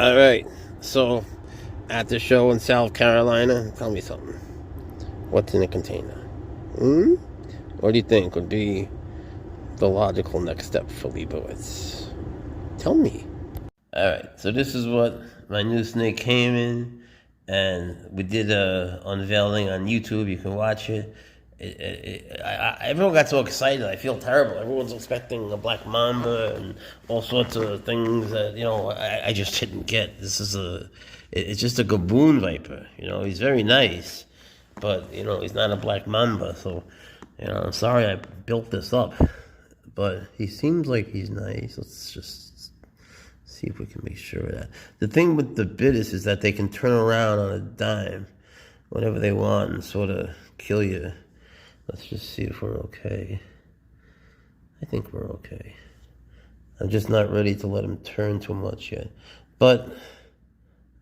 All right, so at the show in South Carolina, tell me something. What's in a container? What do you think would be the logical next step for Leibowitz? Tell me. All right, so this is what my new snake came in, and we did a unveiling on YouTube. You can watch it. Everyone got so excited. I feel terrible. Everyone's expecting a black mamba and all sorts of things that I just didn't get. It's just a Gaboon viper. He's very nice, but he's not a black mamba. So I'm sorry I built this up, but he seems like he's nice. Let's just see if we can make sure of that. The thing with the Bitters is that they can turn around on a dime whenever they want and sort of kill you. Let's just see if we're okay. I think we're okay. I'm just not ready to let him turn too much yet. But,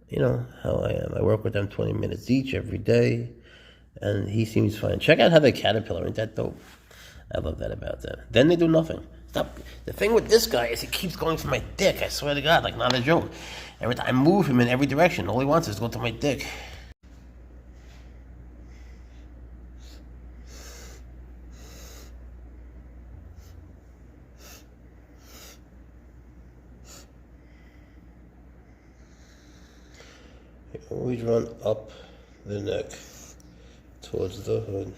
you know how I am. I work with them 20 minutes each every day, and he seems fine. Check out how they caterpillar. Ain't that dope? I love that about them. Then they do nothing. Stop. The thing with this guy is he keeps going for my dick. I swear to God, like not a joke. Every time I move him in every direction, all he wants is to go to my dick. You always run up the neck towards the hood.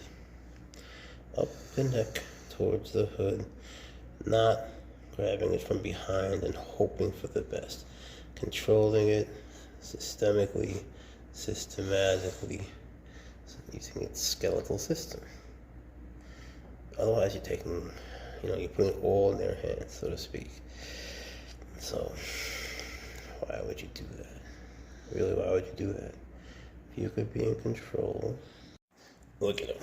Up the neck towards the hood. Not grabbing it from behind and hoping for the best. Controlling it systematically, using its skeletal system. Otherwise, you're taking, you're putting it all in their hands, so to speak. So, why would you do that? Really, why would you do that? If you could be in control. Look at him.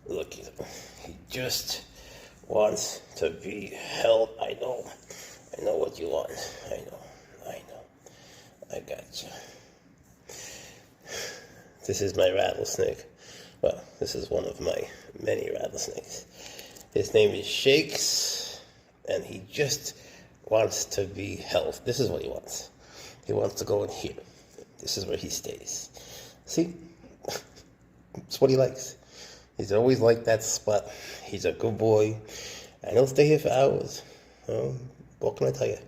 Look at him. He just wants to be held. I know what you want. I know. I got you. This is my rattlesnake. Well, this is one of my many rattlesnakes. His name is Shakes, and he just wants to be held. This is what he wants. He wants to go in here. This is where he stays. See? It's what he likes. He's always liked that spot. He's a good boy. And he'll stay here for hours. What can I tell you?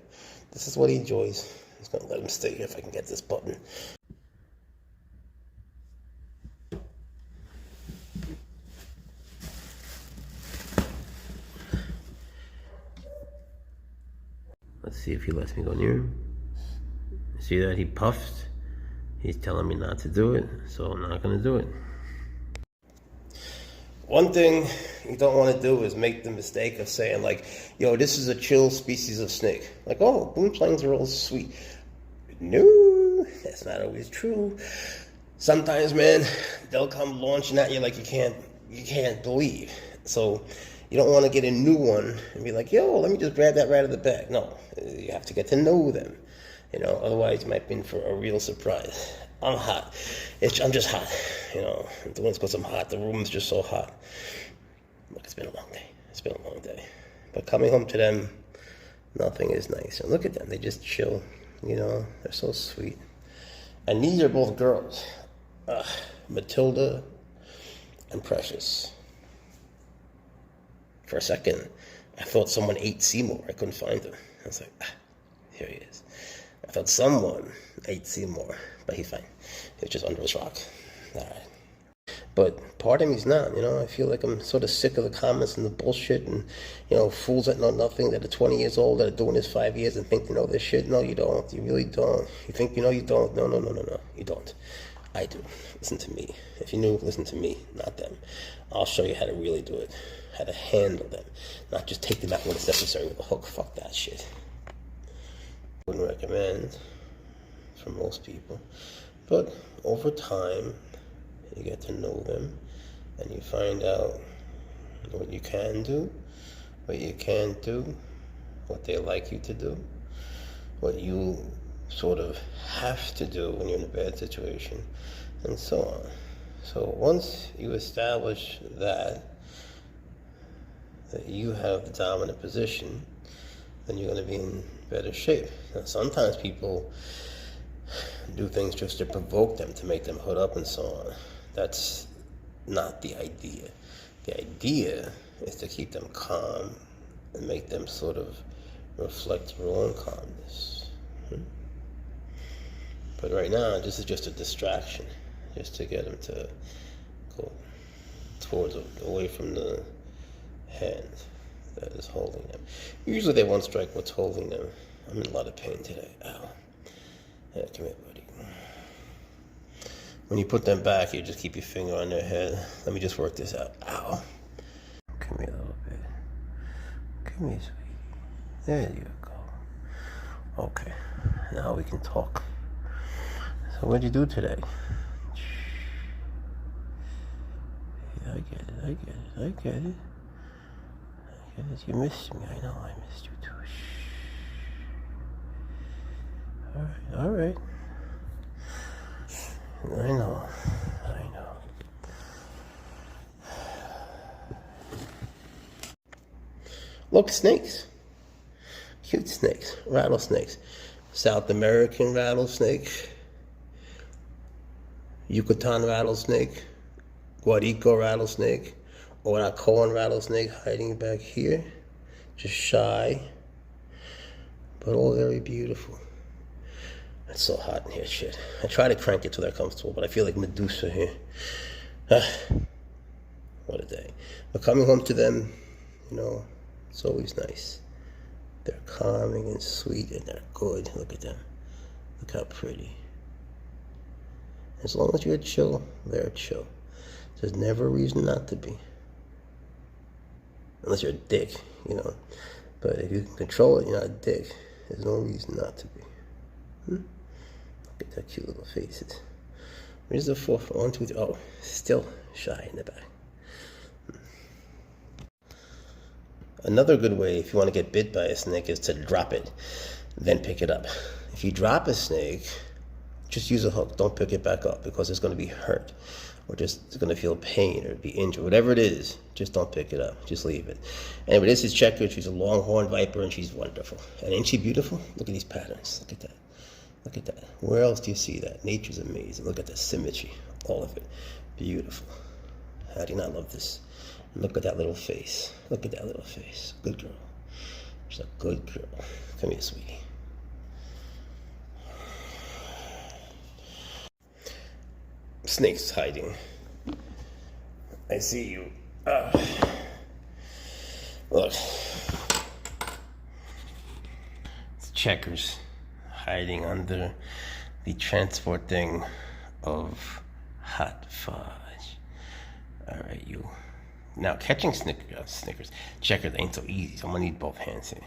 This is what he enjoys. I'm just going to let him stay here if I can get this button. Let's see if he lets me go near him. See that he puffed? He's telling me not to do it, so I'm not going to do it. One thing you don't want to do is make the mistake of saying, like, yo, this is a chill species of snake. Like, oh, Boomslangs are all sweet. No, that's not always true. Sometimes, man, they'll come launching at you like you can't believe. So you don't want to get a new one and be like, yo, let me just grab that right out of the bag. No, you have to get to know them. Otherwise you might be in for a real surprise. I'm hot. I'm just hot. The one's because I'm hot. The room's just so hot. Look, it's been a long day. But coming home to them, nothing is nice. And look at them. They just chill. They're so sweet. And these are both girls. Matilda and Precious. For a second, I thought someone ate Seymour. I couldn't find him. I was like, here he is. I thought someone ate Seymour, but he's fine. He was just under his rock. All right. But part of me's not, I feel like I'm sort of sick of the comments and the bullshit and, fools that know nothing, that are 20 years old, that are doing this 5 years and think they know this shit. No, you don't. You really don't. You think you know, you don't. No. You don't. I do. Listen to me. If you knew, listen to me, not them. I'll show you how to really do it, how to handle them, not just take them out when it's necessary with a hook. Fuck that shit. Wouldn't recommend for most people, but over time you get to know them and you find out what you can do, what you can't do, what they like you to do, what you sort of have to do when you're in a bad situation, and so on. So once you establish that you have the dominant position, then you're going to be in better shape. Now, sometimes people do things just to provoke them, to make them hood up and so on. That's not the idea. The idea is to keep them calm and make them sort of reflect your own calmness. But right now, this is just a distraction, just to get them to go towards, away from the hand that is holding them. Usually they won't strike what's holding them. I'm in a lot of pain today. Ow. Yeah, come here, buddy. When you put them back, you just keep your finger on their head. Let me just work this out. Ow. Come here a little bit. Come here, sweetie. There you go. Okay, now we can talk. So what'd you do today? Yeah, I get it, I get it, I get it. I get it. You missed me. I know I missed you too. Shh. All right. I know. Look, snakes. Cute snakes. Rattlesnakes. South American rattlesnake. Yucatan rattlesnake. Guarico rattlesnake. Or what I call rattlesnake, hiding back here. Just shy. But all very beautiful. It's so hot in here, shit. I try to crank it till they're comfortable, but I feel like Medusa here. What a day. But coming home to them, you know, it's always nice. They're calming and sweet and they're good. Look at them. Look how pretty. As long as you're chill, they're chill. There's never a reason not to be. Unless you're a dick, you know. But if you can control it, you're not a dick. There's no reason not to be. Look at that cute little faces. Where's the fourth one? 1, 2, 3. Oh, still shy in the back. Another good way, if you want to get bit by a snake, is to drop it, then pick it up. If you drop a snake, just use a hook. Don't pick it back up because it's going to be hurt, or just going to feel pain or be injured. Whatever it is, just don't pick it up. Just leave it. Anyway, this is Checker. She's a longhorn viper, and she's wonderful. And ain't she beautiful? Look at these patterns. Look at that. Look at that. Where else do you see that? Nature's amazing. Look at the symmetry. All of it. Beautiful. How do you not love this? Look at that little face. Look at that little face. Good girl. She's a good girl. Come here, sweetie. Snake's hiding. I see you. Look. It's Checkers hiding under the transport thing of hot fudge. All right, you. Now, catching Snickers, Checkers ain't so easy, so I'm gonna need both hands here.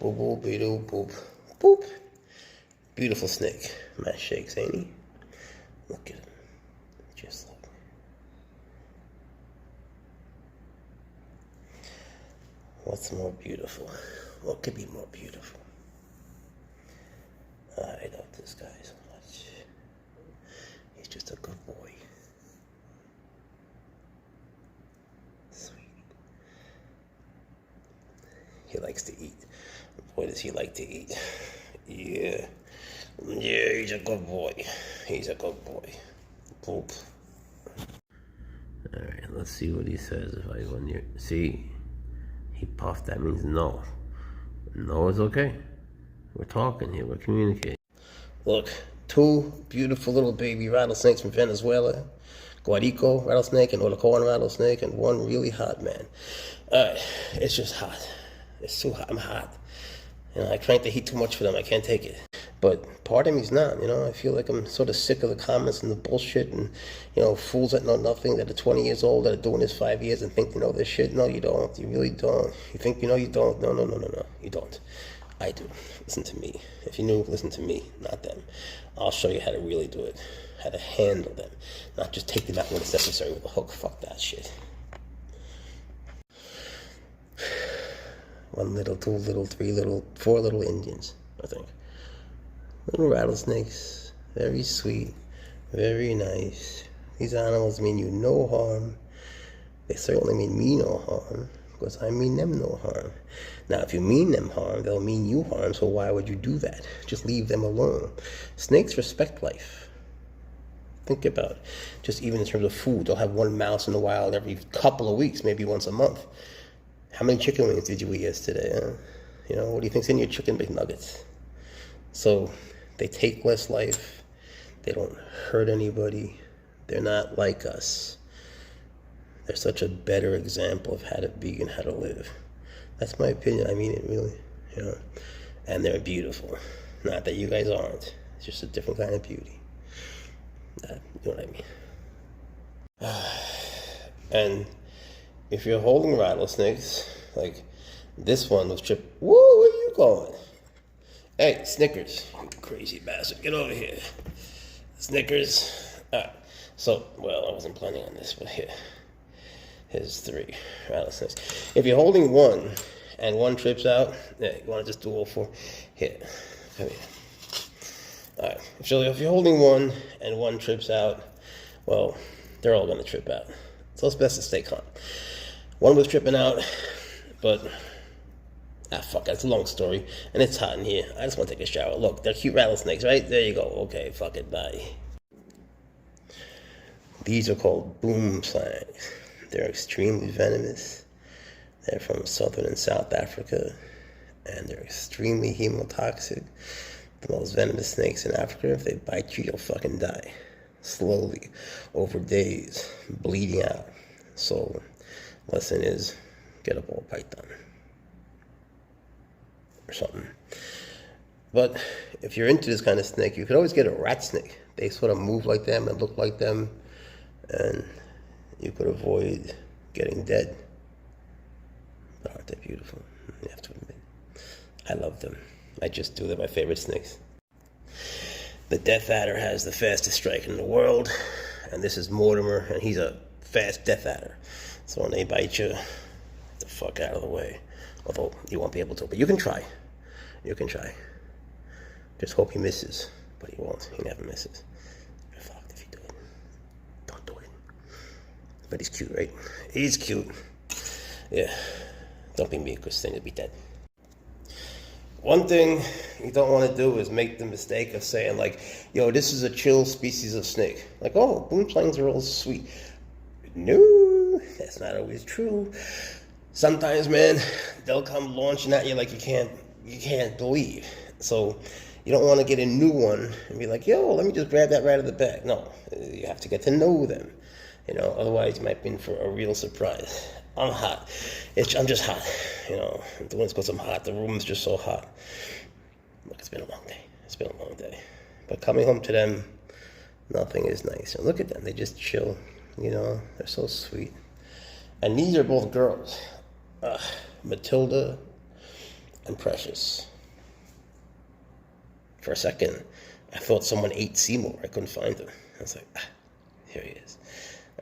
Boop, boop, boop, boop, boop. Beautiful snake. My shakes, ain't he? Look at him. Just look. What's more beautiful? What could be more beautiful? I love this guy so much. He's just a good boy. Sweet. He likes to eat. Boy, does he like to eat. Yeah. Yeah, he's a good boy. He's a good boy. Poop. Alright, let's see what he says if I go near. See? He puffed. That means no. No is okay. We're talking here. We're communicating. Look, 2 beautiful little baby rattlesnakes from Venezuela. Guarico rattlesnake and Orthopedic rattlesnake, and 1 really hot man. Alright, it's just hot. It's too hot. I'm hot. You know, I crank the heat too much for them. I can't take it. But part of me's not, I feel like I'm sort of sick of the comments and the bullshit and, fools that know nothing, that are 20 years old, that are doing this 5 years and think they know this shit. No, you don't. You really don't. You think you know, you don't. No, no, no, no, no. You don't. I do. Listen to me. If you knew, listen to me, not them. I'll show you how to really do it, how to handle them, not just take them out when it's necessary with a hook. Fuck that shit. 1 little, 2 little, 3 little, 4 little Indians, I think. Little rattlesnakes, very sweet, very nice. These animals mean you no harm. They certainly mean me no harm, because I mean them no harm. Now, if you mean them harm, they'll mean you harm, so why would you do that? Just leave them alone. Snakes respect life. Think about it. Just even in terms of food, they'll have 1 mouse in the wild every couple of weeks, maybe once a month. How many chicken wings did you eat yesterday? Huh? What do you think's in your chicken McNuggets? So they take less life. They don't hurt anybody. They're not like us. They're such a better example of how to be and how to live. That's my opinion. I mean it really. And they're beautiful. Not that you guys aren't. It's just a different kind of beauty. You know what I mean? And if you're holding rattlesnakes, like this one was tripped. Whoa, where are you going? Hey, Snickers, you crazy bastard, get over here. Snickers. Alright, so, well, I wasn't planning on this, but here's 3 rattlesnakes. If you're holding one and one trips out, you want to just do all 4? Here, come here. Alright, so if you're holding one and one trips out, well, they're all going to trip out. So it's best to stay calm. One was tripping out, but fuck, that's a long story, and it's hot in here. I just want to take a shower. Look, they're cute rattlesnakes, right? There you go. Okay, fuck it, bye. These are called Boomslangs. They're extremely venomous. They're from southern and South Africa, and they're extremely hemotoxic. The most venomous snakes in Africa. If they bite you, you'll fucking die. Slowly, over days, bleeding out. So, lesson is, get a ball python. Or something. But if you're into this kind of snake, you could always get a rat snake. They sort of move like them and look like them, and you could avoid getting dead. But aren't they beautiful? You have to admit. I love them. I just do. They're my favorite snakes. The death adder has the fastest strike in the world, and this is Mortimer, and he's a fast death adder. So when they bite you, get the fuck out of the way. Although you won't be able to, but you can try. You can try. Just hope he misses, but he won't. He never misses. You're fucked if you do it. Don't do it. But he's cute, right? He's cute. Yeah. Don't be me, because then you'll be dead. One thing you don't want to do is make the mistake of saying, like, yo, this is a chill species of snake. Like, oh, Boomslangs are all sweet. No, that's not always true. Sometimes, man, they'll come launching at you like you can't believe. So you don't want to get a new one and be like, yo, let me just grab that right out of the bag. No, you have to get to know them. Otherwise you might be in for a real surprise. I'm hot. I'm just hot. The one's because I'm hot. The room's just so hot. Look, it's been a long day. It's been a long day. But coming home to them, nothing is nice. And look at them. They just chill. They're so sweet. And these are both girls. Matilda and Precious. For a second, I thought someone ate Seymour. I couldn't find him. I was like, here he is.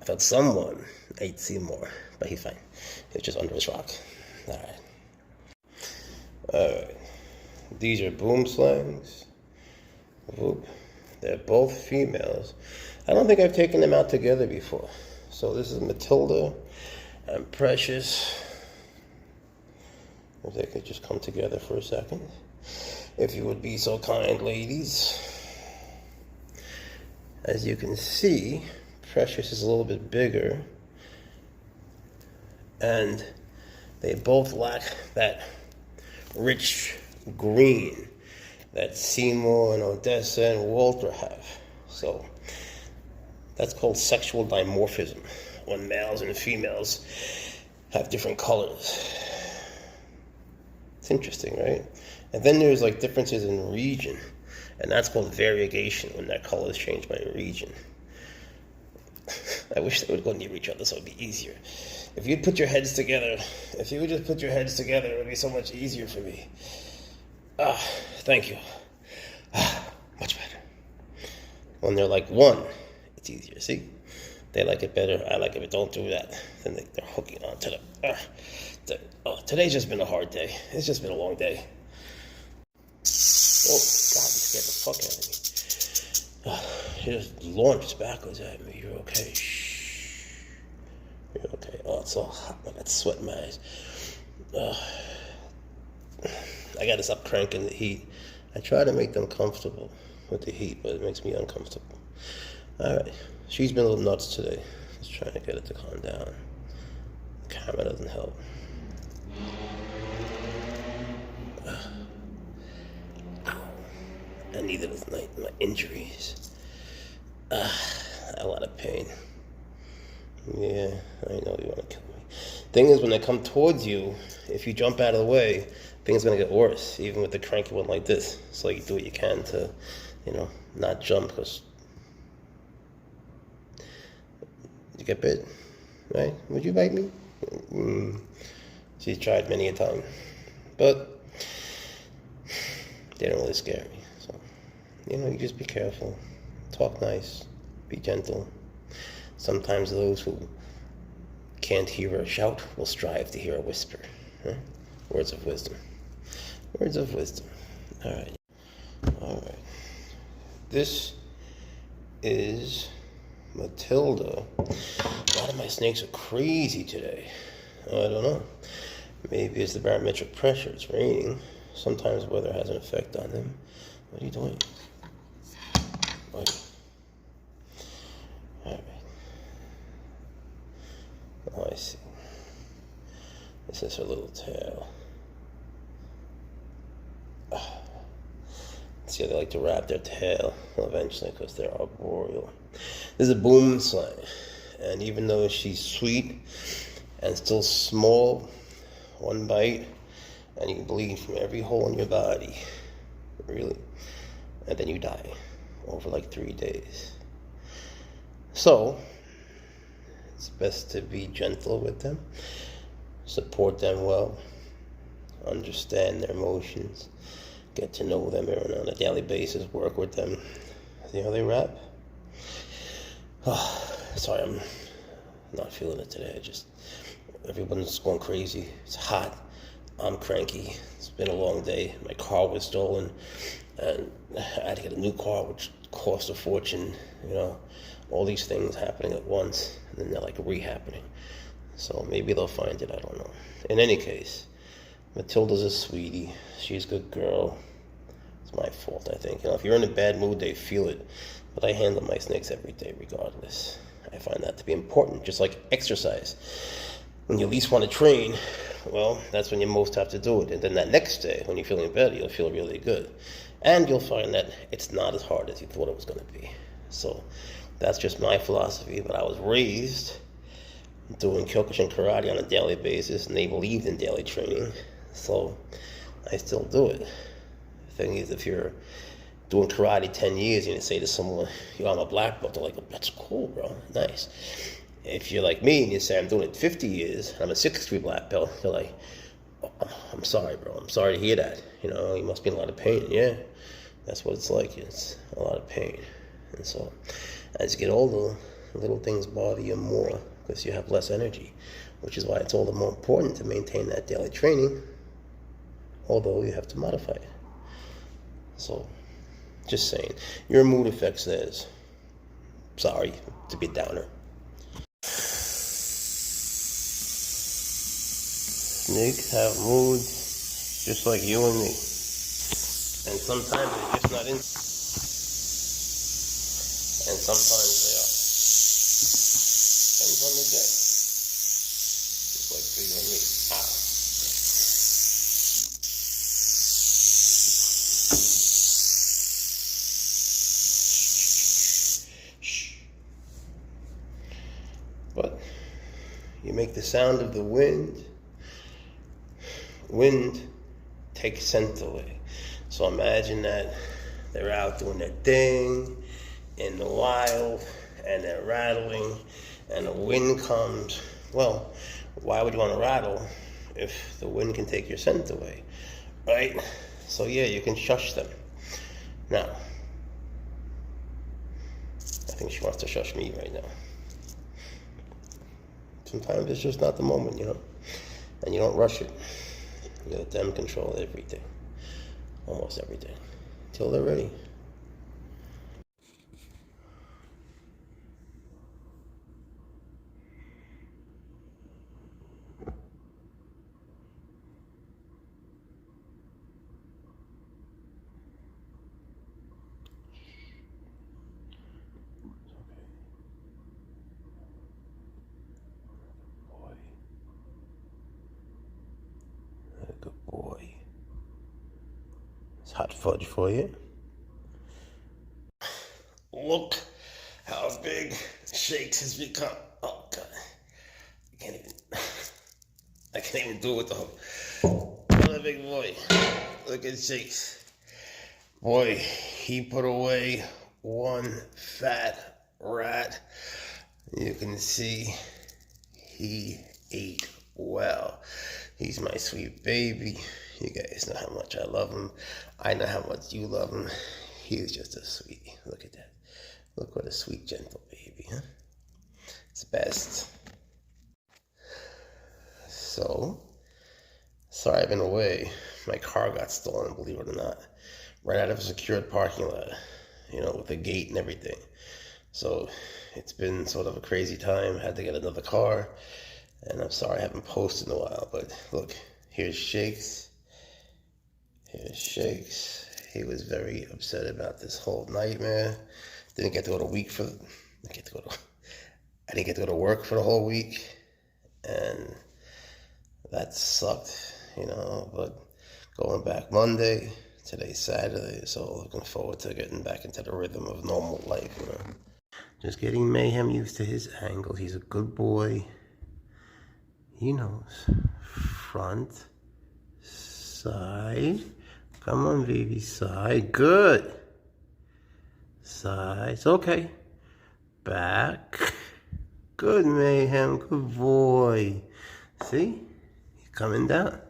I thought someone ate Seymour, but he's fine. He's just under his rock. Alright. These are Boomslangs. Whoop. They're both females. I don't think I've taken them out together before. So this is Matilda and Precious. If they could just come together for a second. If you would be so kind, ladies. As you can see, Precious is a little bit bigger. And they both lack that rich green that Seymour and Odessa and Walter have. So that's called sexual dimorphism, when males and females have different colors. It's interesting, right? And then there's like differences in region. And that's called variegation, when their colors change by region. I wish they would go near each other so it would be easier. If you'd put your heads together, if you would just put your heads together, it would be so much easier for me. Thank you. Much better. When they're like one, it's easier, see? They like it better, I like it, but don't do that. Then they're hooking on to today's just been a hard day. It's just been a long day. Oh, God, you scared the fuck out of me. She just launched backwards at me. You're okay. Shh. You're okay. Oh, it's all hot. I got sweat in my eyes. I gotta stop cranking the heat. I try to make them comfortable with the heat, but it makes me uncomfortable. Alright. She's been a little nuts today. Just trying to get it to calm down. The camera doesn't help. And neither does my injuries. A lot of pain. Yeah, I know you want to kill me. Thing is, when they come towards you, if you jump out of the way, things are going to get worse, even with the cranky one like this. So you do what you can to, not jump, because you get bit, right? Would you bite me? She's tried many a time, but they don't really scare me. So, you just be careful, talk nice, be gentle. Sometimes those who can't hear a shout will strive to hear a whisper. Huh? Words of wisdom. Words of wisdom. All right. This is Matilda. A lot of my snakes are crazy today. I don't know. Maybe it's the barometric pressure. It's raining. Sometimes weather has an effect on them. What are you doing? What? All right. Oh, I see. This is her little tail. See how they like to wrap their tail eventually because they're arboreal. This is a Boomslang, and even though she's sweet and still small, one bite and you bleed from every hole in your body, really, and then you die over like 3 days. So it's best to be gentle with them, support them well, understand their emotions, get to know them on a daily basis, work with them. See how they wrap? Oh, sorry, I'm not feeling it today. Everyone's going crazy. It's hot. I'm cranky. It's been a long day. My car was stolen, and I had to get a new car, which cost a fortune. All these things happening at once, and then they're like re-happening. So maybe they'll find it. I don't know. In any case, Matilda's a sweetie. She's a good girl. It's my fault, I think. If you're in a bad mood, they feel it. But I handle my snakes every day regardless. I find that to be important, just like exercise. When you least want to train, well, that's when you most have to do it. And then that next day, when you're feeling better, you'll feel really good. And you'll find that it's not as hard as you thought it was going to be. So that's just my philosophy. But I was raised doing Kyokushin karate on a daily basis, and they believed in daily training. So I still do it. The thing is, if you're doing karate 10 years and you say to someone, I'm a black belt, they're like, that's cool, bro, nice. If you're like me and you say, I'm doing it 50 years, and I'm a 6th-degree black belt, you're like, oh, I'm sorry, bro, I'm sorry to hear that. You must be in a lot of pain. Yeah, that's what it's like. It's a lot of pain. And so as you get older, little things bother you more because you have less energy, which is why it's all the more important to maintain that daily training, although you have to modify it. So, just saying, your mood affects theirs. Sorry to be a downer. Snakes have moods just like you and me. And sometimes they're just not in. And sometimes they are. Depends on the day. Just like for you and me. But you make the sound of the wind. Wind takes scent away. So imagine that They're out doing their thing in the wild, and they're rattling, and the wind comes. Well, why would you want to rattle if the wind can take your scent away, right? So yeah, you can shush them. Now, I think she wants to shush me right now. Sometimes it's just not the moment, you know, and you don't rush it. You let them control everything, almost everything, until they're ready. Good boy. It's hot fudge for you. Look how big Shakes has become. Oh God, I can't even do it with the hook. What a big boy. Look at Shakes. Boy, he put away one fat rat. You can see he ate well. He's my sweet baby. You guys know how much I love him. I know how much you love him. He's just a sweetie. Look at that. Look what a sweet, gentle baby, huh? It's best. So, sorry I've been away. My car got stolen, believe it or not. Right out of a secured parking lot, you know, with a gate and everything. So, it's been sort of a crazy time. I had to get another car. And I'm sorry I haven't posted in a while, but look, here's Shakes. Here's Shakes. He was very upset about this whole nightmare. Didn't get to go to I didn't get to go to work for the whole week, and that sucked, you know, but going back Monday, today's Saturday, so looking forward to getting back into the rhythm of normal life, you know. Just getting Mayhem used to his angle. He's a good boy. He knows. Front, side. Come on, baby. Side. Good. Sides. Okay. Back. Good, Mayhem. Good boy. See? He's coming down.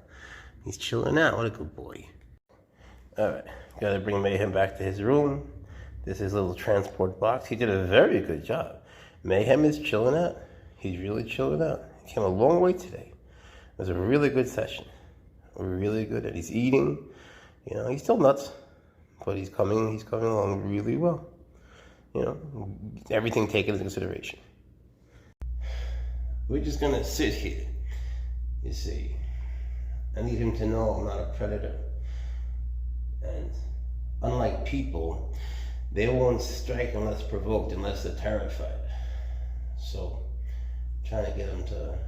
He's chilling out. What a good boy. Alright. Gotta bring Mayhem back to his room. This is his little transport box. He did a very good job. Mayhem is chilling out. He's really chilling out. He came a long way today. It was a really good session. Really good. And he's eating. You know, he's still nuts. But he's coming along really well. You know, everything taken into consideration. We're just gonna sit here. You see, I need him to know I'm not a predator. And unlike people, they won't strike unless provoked, unless they're terrified. So, I'm trying to get him to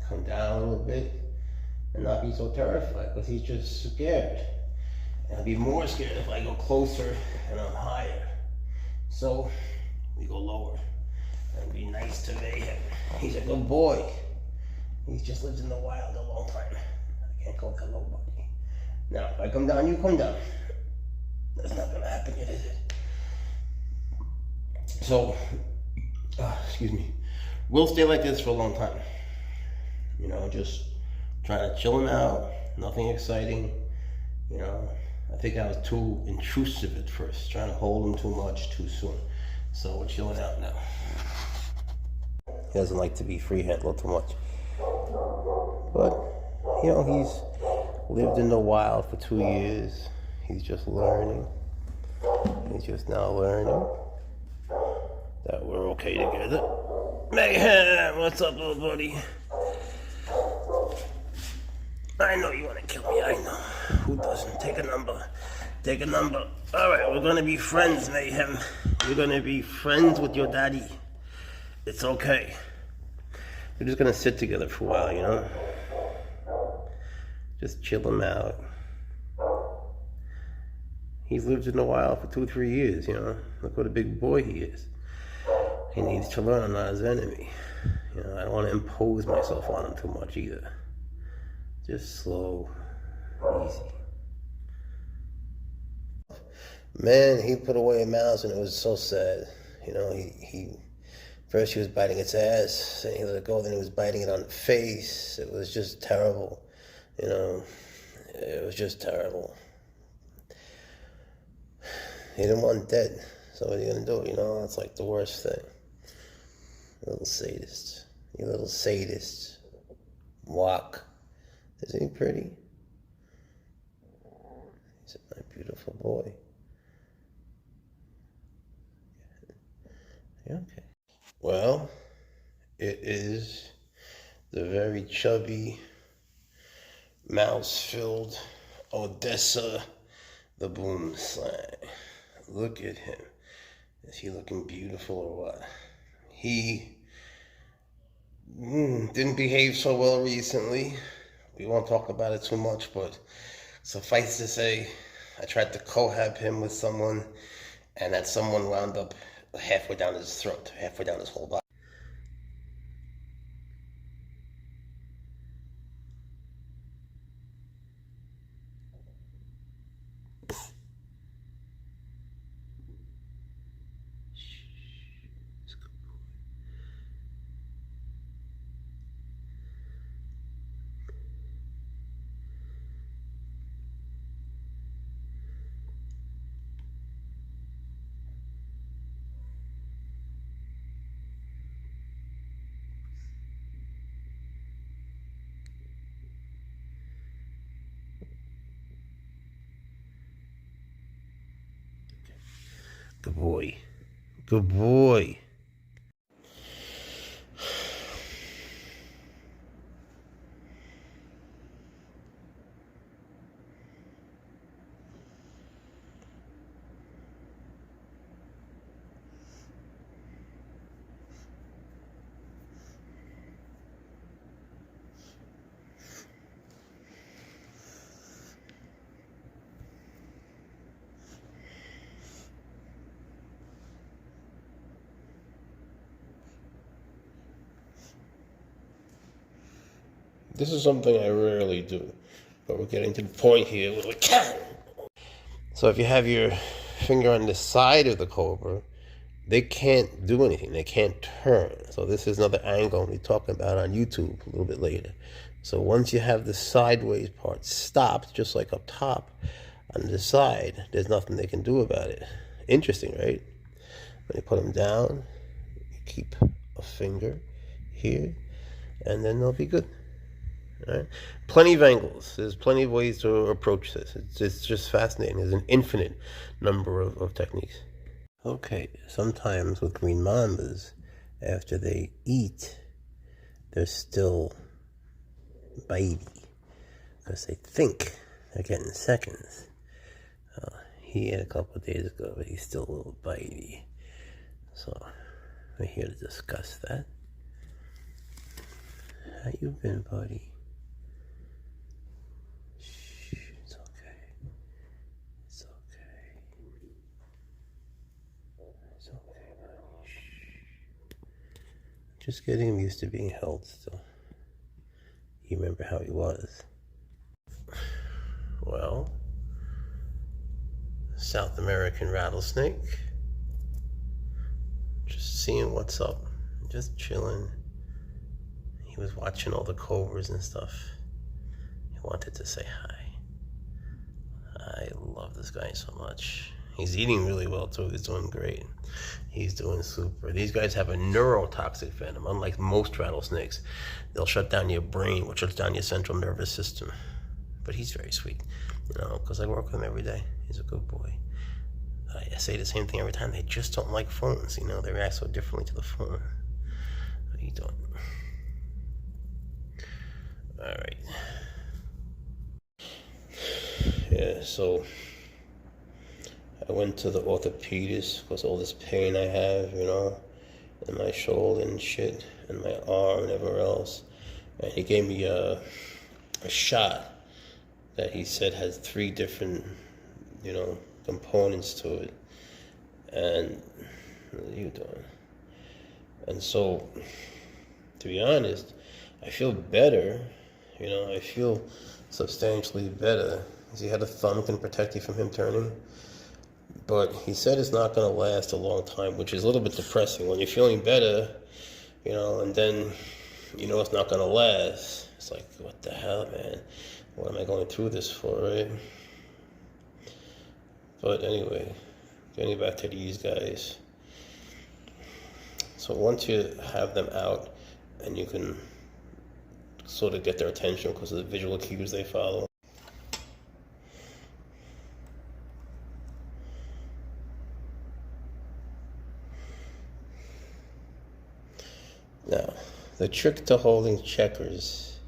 come down a little bit and not be so terrified, because he's just scared. And I'll be more scared if I go closer and I'm higher. So, we go lower and be nice to Mayhem. He's a good boy. He's just lived in the wild a long time. I can't go that low, buddy. Now, if I come down, you come down. That's not gonna happen yet, is it? So, excuse me. We'll stay like this for a long time. You know, just trying to chill him out. Nothing exciting. You know, I think I was too intrusive at first, trying to hold him too much too soon. So we're chilling out now. He doesn't like to be free-handled too much. But, you know, he's lived in the wild for 2 years. He's just learning. He's just now learning that we're okay together. Mayhem, what's up, little buddy? I know you want to kill me, I know. Who doesn't? Take a number. Take a number. Alright, we're gonna be friends, Mayhem. You're gonna be friends with your daddy. It's okay. We're just gonna sit together for a while, you know? Just chill him out. He's lived in the wild for 2-3 years, you know? Look what a big boy he is. He needs to learn I'm not his enemy. You know, I don't want to impose myself on him too much either. Just slow, easy. Man, he put away a mouse and it was so sad. You know, he first he was biting its ass, and he let it go, then he was biting it on the face. It was just terrible. You know, it was just terrible. He didn't want it dead. So what are you gonna do? You know, it's like the worst thing. You little sadist. You little sadist. Walk. Isn't he pretty? He's my beautiful boy. Yeah, okay. Well, it is the very chubby, mouse-filled Odessa the Boomslang. Look at him. Is he looking beautiful or what? He didn't behave so well recently. We won't talk about it too much, but suffice to say, I tried to cohab him with someone, and that someone wound up halfway down his throat, halfway down his whole body. Good boy. Good boy. This is something I rarely do, but we're getting to the point here where we can. So if you have your finger on the side of the cobra, they can't do anything. They can't turn. So this is another angle we'll be talking about on YouTube a little bit later. So once you have the sideways part stopped, just like up top on the side, there's nothing they can do about it. Interesting, right? When you put them down, you keep a finger here, and then they'll be good. All right? Plenty of angles. There's plenty of ways to approach this. It's just fascinating. There's an infinite number of techniques. Okay, sometimes with green mambas, after they eat, they're still bitey because they think they're getting seconds. He ate a couple of days ago, but he's still a little bitey. So we're here to discuss that. How you been, buddy? Shh, it's okay. It's okay. It's okay, buddy. Shh. Just getting him used to being held still. You remember how he was. Well, South American rattlesnake. Just seeing what's up. Just chilling. He was watching all the cobras and stuff. He wanted to say hi. I love this guy so much. He's eating really well too. He's doing great. He's doing super. These guys have a neurotoxic venom. Unlike most rattlesnakes, they'll shut down your brain, which shuts down your central nervous system. But he's very sweet, you know, because I work with him every day. He's a good boy. I say the same thing every time. They just don't like phones, you know. They react so differently to the phone. How you doing? All right. Yeah, so I went to the orthopedist because all this pain I have, you know, in my shoulder and shit, and my arm and everywhere else. And he gave me a shot that he said has 3 different, you know, components to it. And what are you doing? And so, to be honest, I feel better. You know, I feel substantially better. He had a thumb, can protect you from him turning. But he said it's not going to last a long time, which is a little bit depressing. When you're feeling better, you know, and then you know it's not going to last. It's like, what the hell, man? What am I going through this for, right? But anyway, getting back to these guys. So once you have them out and you can sort of get their attention because of the visual cues they follow. Now, the trick to holding checkers,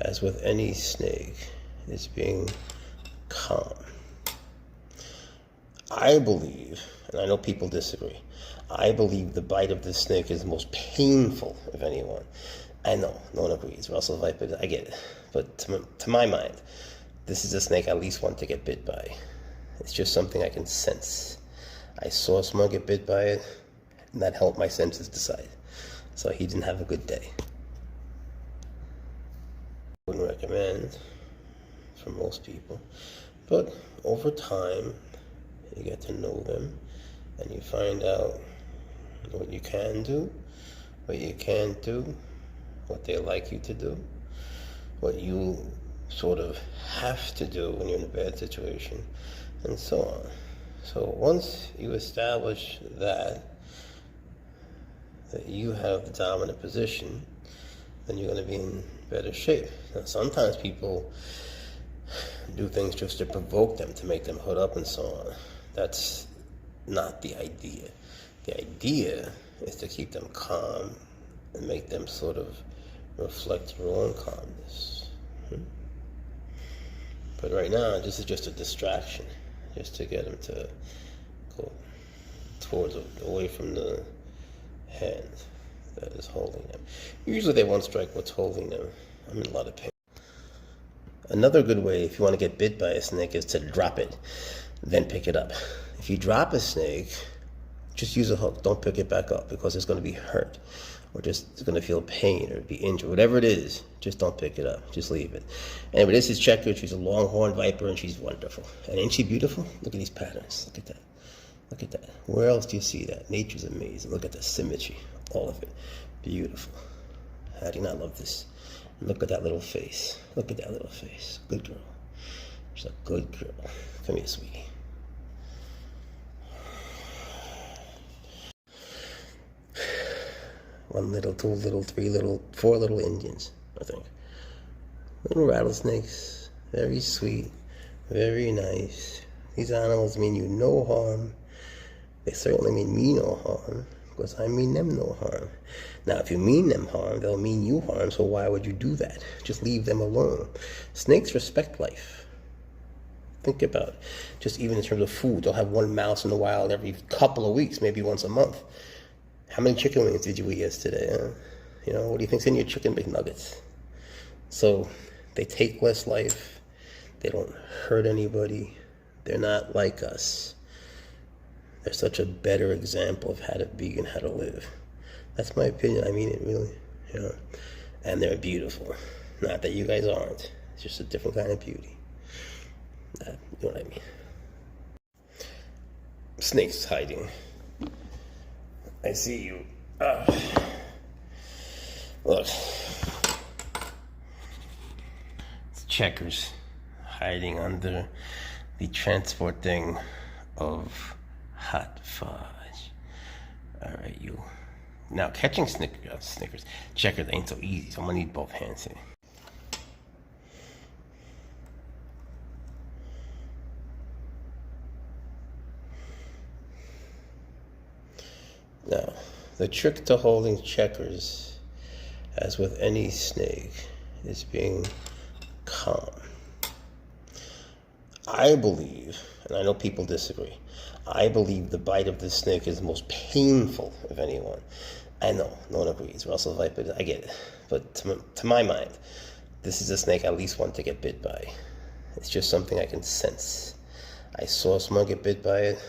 as with any snake, is being calm. I believe, and I know people disagree, I believe the bite of this snake is the most painful of anyone. I know, no one agrees. Russell Viper, I get it. But to my mind, this is a snake I least want to get bit by. It's just something I can sense. I saw someone get bit by it, and that helped my senses decide. So he didn't have a good day. I wouldn't recommend for most people. But over time, you get to know them, and you find out what you can do, what you can't do, what they like you to do, what you sort of have to do when you're in a bad situation, and so on. So once you establish that you have the dominant position, then you're going to be in better shape. Now, sometimes people do things just to provoke them, to make them hood up and so on. That's not the idea. The idea is to keep them calm and make them sort of reflect your own calmness. But right now, this is just a distraction, just to get them to go towards, away from the hand that is holding them. Usually they won't strike what's holding them. I'm in a lot of pain. Another good way, if you want to get bit by a snake, is to drop it, then pick it up. If you drop a snake, just use a hook. Don't pick it back up, because it's going to be hurt, or just going to feel pain or be injured. Whatever it is, just don't pick it up. Just leave it. Anyway, this is Checker. She's a longhorn viper, and she's wonderful. And ain't she beautiful? Look at these patterns. Look at that. Look at that. Where else do you see that? Nature's amazing. Look at the symmetry. All of it. Beautiful. How do you not love this? Look at that little face. Look at that little face. Good girl. She's a good girl. Come here, sweetie. One little, two little, three little, four little Indians, I think. Little rattlesnakes. Very sweet. Very nice. These animals mean you no harm. They certainly mean me no harm, because I mean them no harm. Now, if you mean them harm, they'll mean you harm, so why would you do that? Just leave them alone. Snakes respect life. Think about it. Just even in terms of food, they'll have one mouse in the wild every couple of weeks, maybe once a month. How many chicken wings did you eat yesterday? You know, what do you think's in your chicken McNuggets? So they take less life. They don't hurt anybody. They're not like us. They're such a better example of how to be and how to live. That's my opinion. I mean it, really. You know, and they're beautiful. Not that you guys aren't. It's just a different kind of beauty. You know what I mean? Snakes hiding. I see you. Look. It's Checkers hiding under the transport thing of hot fudge. Alright, you. Now, catching Snickers, Checkers ain't so easy, so I'm gonna need both hands here. Now, the trick to holding Checkers, as with any snake, is being calm. I believe, and I know people disagree, I believe the bite of this snake is the most painful of anyone. I know, no one agrees. Russell Viper, I get it. But to my mind, this is a snake I least want to get bit by. It's just something I can sense. I saw someone get bit by it,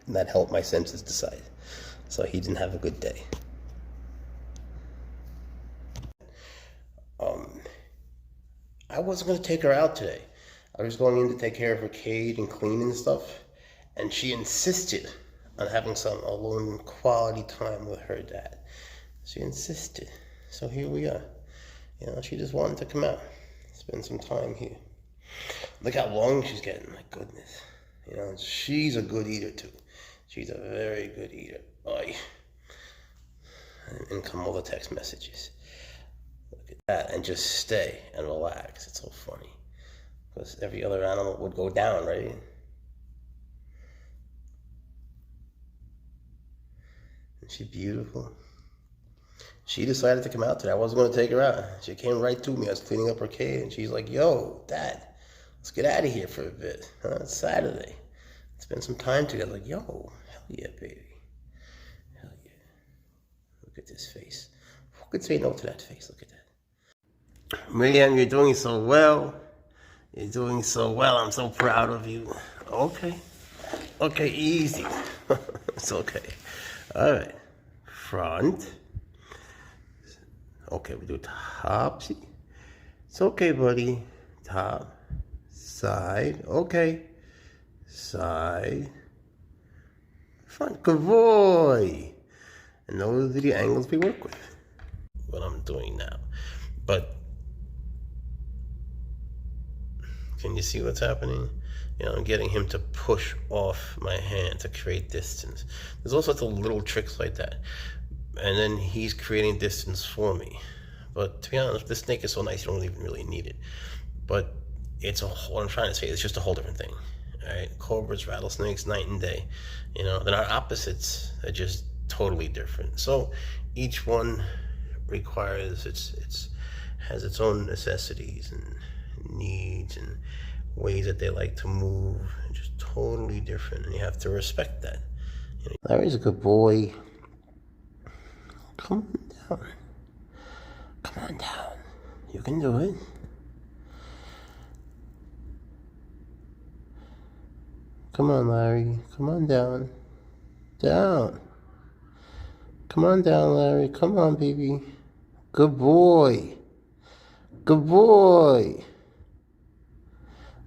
and that helped my senses decide. So he didn't have a good day. I wasn't going to take her out today. I was going in to take care of her cage and clean and stuff. And she insisted on having some alone quality time with her dad. She insisted. So here we are. You know, she just wanted to come out, spend some time here. Look how long she's getting, my goodness. You know, she's a good eater too. She's a very good eater. Oy. And come all the text messages. Look at that, and just stay and relax. It's so funny. Because every other animal would go down, right? Isn't she beautiful? She decided to come out today. I wasn't going to take her out. She came right to me. I was cleaning up her cage, and she's like, yo, Dad, let's get out of here for a bit. It's Saturday. Spend some time together. Like, yo, hell yeah, baby. Hell yeah. Look at this face. Who could say no to that face? Look at that. Miriam, you're doing so well. You're doing so well. I'm so proud of you. Okay. Okay, easy. It's okay. All right. Front. Okay, we do top. It's okay, buddy. Top. Side. Okay. Side. Front. Good boy. And those are the angles we work with. What I'm doing now. But can you see what's happening? You know, I'm getting him to push off my hand to create distance. There's all sorts of little tricks like that. And then he's creating distance for me. But to be honest, this snake is so nice, you don't even really need it. But it's what I'm trying to say, it's just a whole different thing. All right, cobras, rattlesnakes, night and day. You know, then our opposites are just totally different. So each one requires has its own necessities and needs and ways that they like to move, just totally different, and you have to respect that. You know, Larry's a good boy. Come on down. Come on down. You can do it. Come on, Larry. Come on down. Down. Come on down, Larry. Come on, baby. Good boy. Good boy.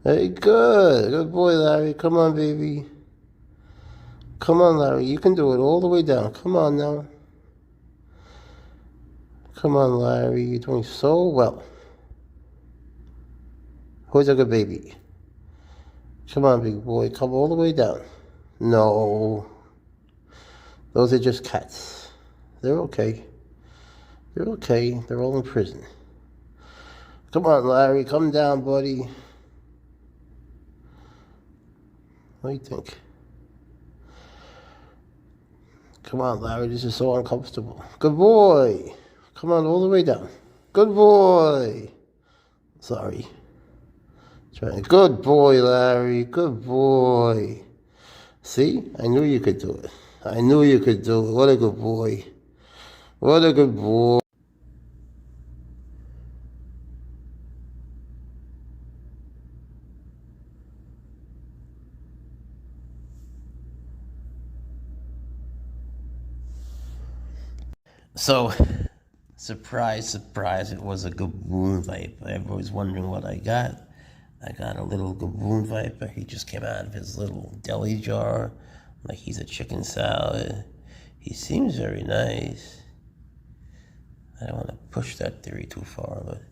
Very good. Good boy, Larry. Come on, baby. Come on, Larry. You can do it all the way down. Come on now. Come on, Larry. You're doing so well. Who's a good baby? Come on, big boy. Come all the way down. No. Those are just cats. They're okay. They're okay. They're all in prison. Come on, Larry. Come down, buddy. What do you think? Come on, Larry. This is so uncomfortable. Good boy. Come on, all the way down. Good boy. Sorry. Trying. Good boy, Larry. Good boy. See? I knew you could do it. I knew you could do it. What a good boy. What a good boy. So, surprise, surprise, it was a Gaboon viper. Everybody's wondering what I got. I got a little Gaboon viper. He just came out of his little deli jar like he's a chicken salad. He seems very nice. I don't want to push that theory too far, but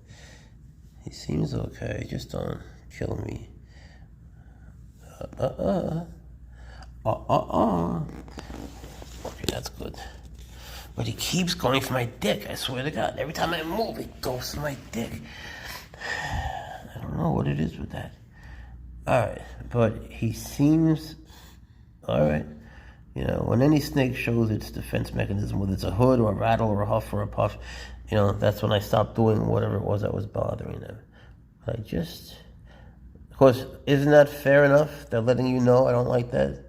he seems okay. Just don't kill me. Okay, that's good. But he keeps going for my dick, I swear to God. Every time I move, he goes for my dick. I don't know what it is with that. Alright, but he seems... Alright. You know, when any snake shows its defense mechanism, whether it's a hood or a rattle or a huff or a puff, you know, that's when I stop doing whatever it was that was bothering them. But I just... Of course, isn't that fair enough? They're letting you know I don't like that?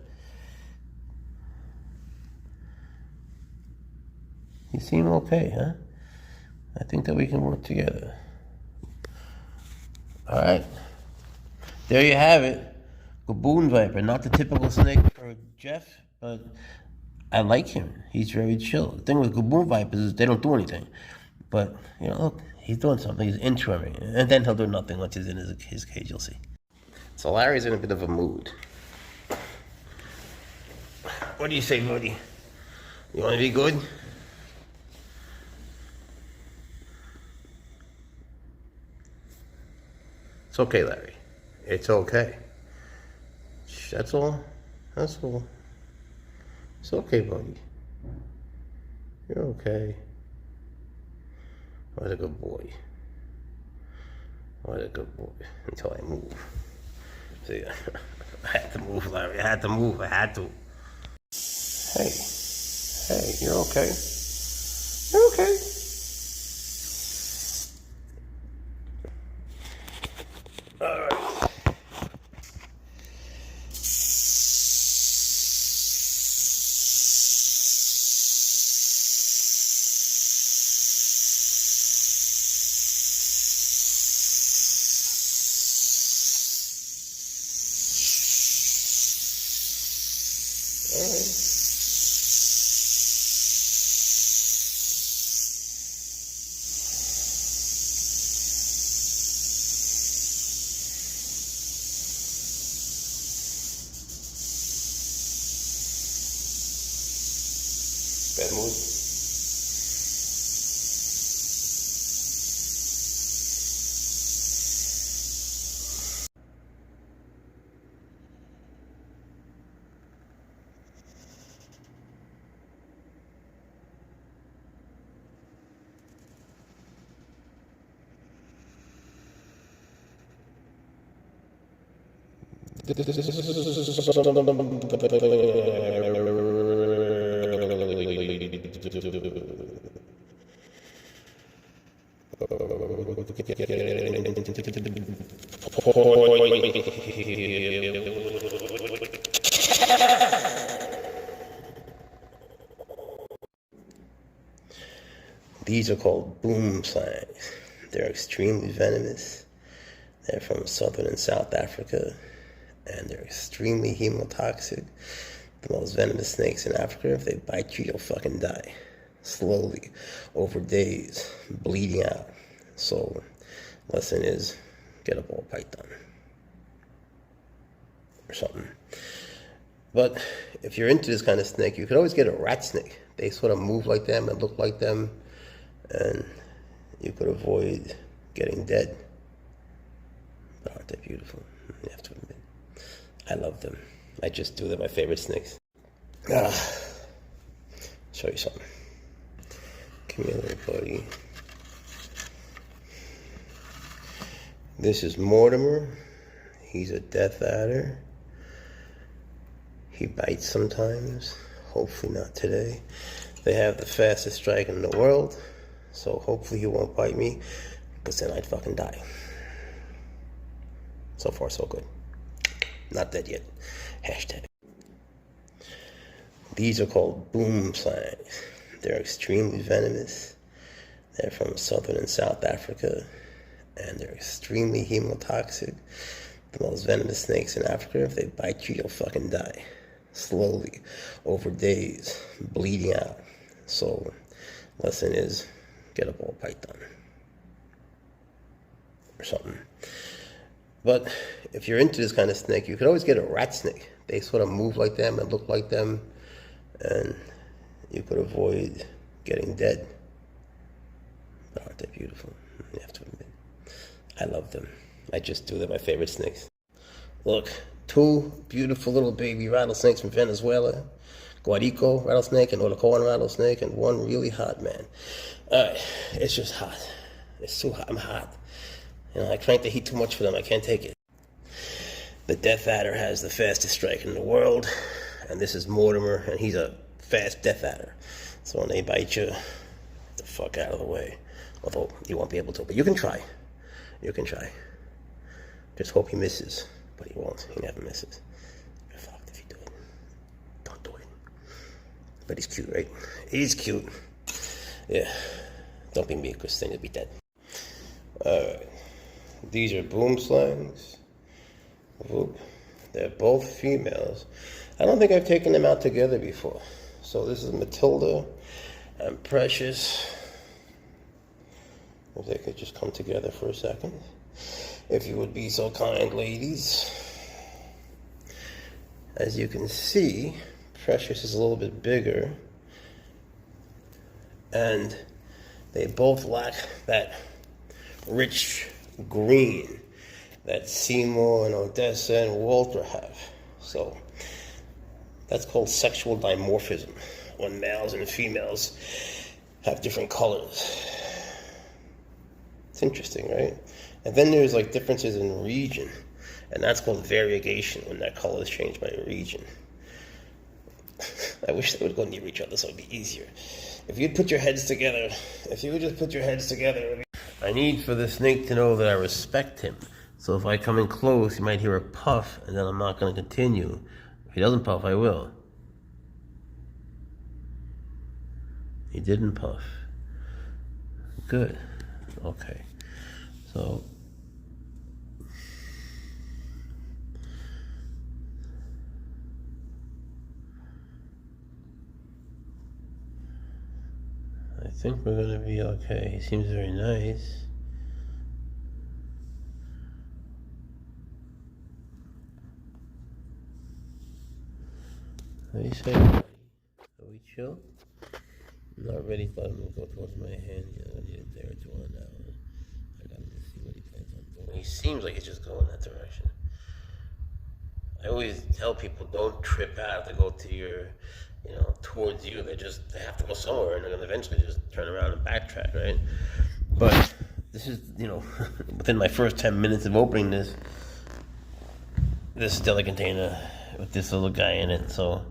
You seem okay, huh? I think that we can work together. Alright. There you have it. Gaboon viper. Not the typical snake for Jeff, but I like him. He's very chill. The thing with Gaboon vipers is they don't do anything. But, you know, look, he's doing something. He's into me. And then he'll do nothing once he's in his cage, you'll see. So Larry's in a bit of a mood. What do you say, buddy? You want to be good? It's okay, Larry. It's okay. Shh, that's all. That's all. It's okay, buddy. You're okay. What a good boy. What a good boy. Until I move. See, I had to move, Larry. I had to move. I had to. Hey. Hey, you're okay. You're okay. All right. Bad mood. These are called Boomslangs. They're extremely venomous. They're from Southern and South Africa, and they're extremely hemotoxic. The most venomous snakes in Africa. If they bite you, you'll fucking die. Slowly, over days, bleeding out. So, lesson is, get a ball python. Or something. But, if you're into this kind of snake, you could always get a rat snake. They sort of move like them and look like them, and you could avoid getting dead. But aren't they beautiful? You have to admit. I love them. I just do. They're my favorite snakes. Show you something. Come here, little buddy. This is Mortimer. He's a death adder. He bites sometimes. Hopefully not today. They have the fastest strike in the world. So hopefully he won't bite me, because then I'd fucking die. So far, so good. Not dead yet. Hashtag. These are called Boomslangs. They're extremely venomous. They're from Southern and South Africa, and they're extremely hemotoxic. The most venomous snakes in Africa. If they bite you, you'll fucking die. Slowly, over days, bleeding out. So, lesson is, get a ball python. Or something. But if you're into this kind of snake, you could always get a rat snake. They sort of move like them and look like them, and you could avoid getting dead. But aren't they beautiful? You have to admit. I love them. I just do. They're my favorite snakes. Look, two beautiful little baby rattlesnakes from Venezuela. Guarico rattlesnake and Oracoan rattlesnake, and one really hot man. Alright, it's just hot. It's too hot. I'm hot. You know, I crank the heat too much for them. I can't take it. The death adder has the fastest strike in the world, and this is Mortimer, and he's a fast death adder. So when they bite you, get the fuck out of the way. Although you won't be able to, but you can try. You can try. Just hope he misses, but he won't. He never misses. You're fucked if you do it. Don't do it. But he's cute, right? He's cute. Yeah. Don't be me, because then you'll be dead. Alright. These are Boomslangs. Whoop. They're both females. I don't think I've taken them out together before. So this is Matilda and Precious. If they could just come together for a second. If you would be so kind, ladies. As you can see, Precious is a little bit bigger. And they both lack that rich green that Seymour and Odessa and Walter have. So that's called sexual dimorphism, when males and females have different colors. It's interesting, right? And then there's like differences in region, and that's called variegation, when that color is changed by region. I wish they would go near each other so it'd be easier. If you'd put your heads together, if you would just put your heads together. I need for the snake to know that I respect him. So if I come in close, he might hear a puff, and then I'm not going to continue. If he doesn't puff, I will. He didn't puff. Good. Okay. So I think we're going to be okay. He seems very nice. What do you say? Are we chill? I'm not ready for him to go towards my hand yet. I need a day or two on that one. I gotta just see what he plans on doing. He seems like he's just going that direction. I always tell people, don't trip out to go to your, towards you. They have to go somewhere, and they're gonna eventually just turn around and backtrack, right? But this is, within my first 10 minutes of opening this deli container with this little guy in it, so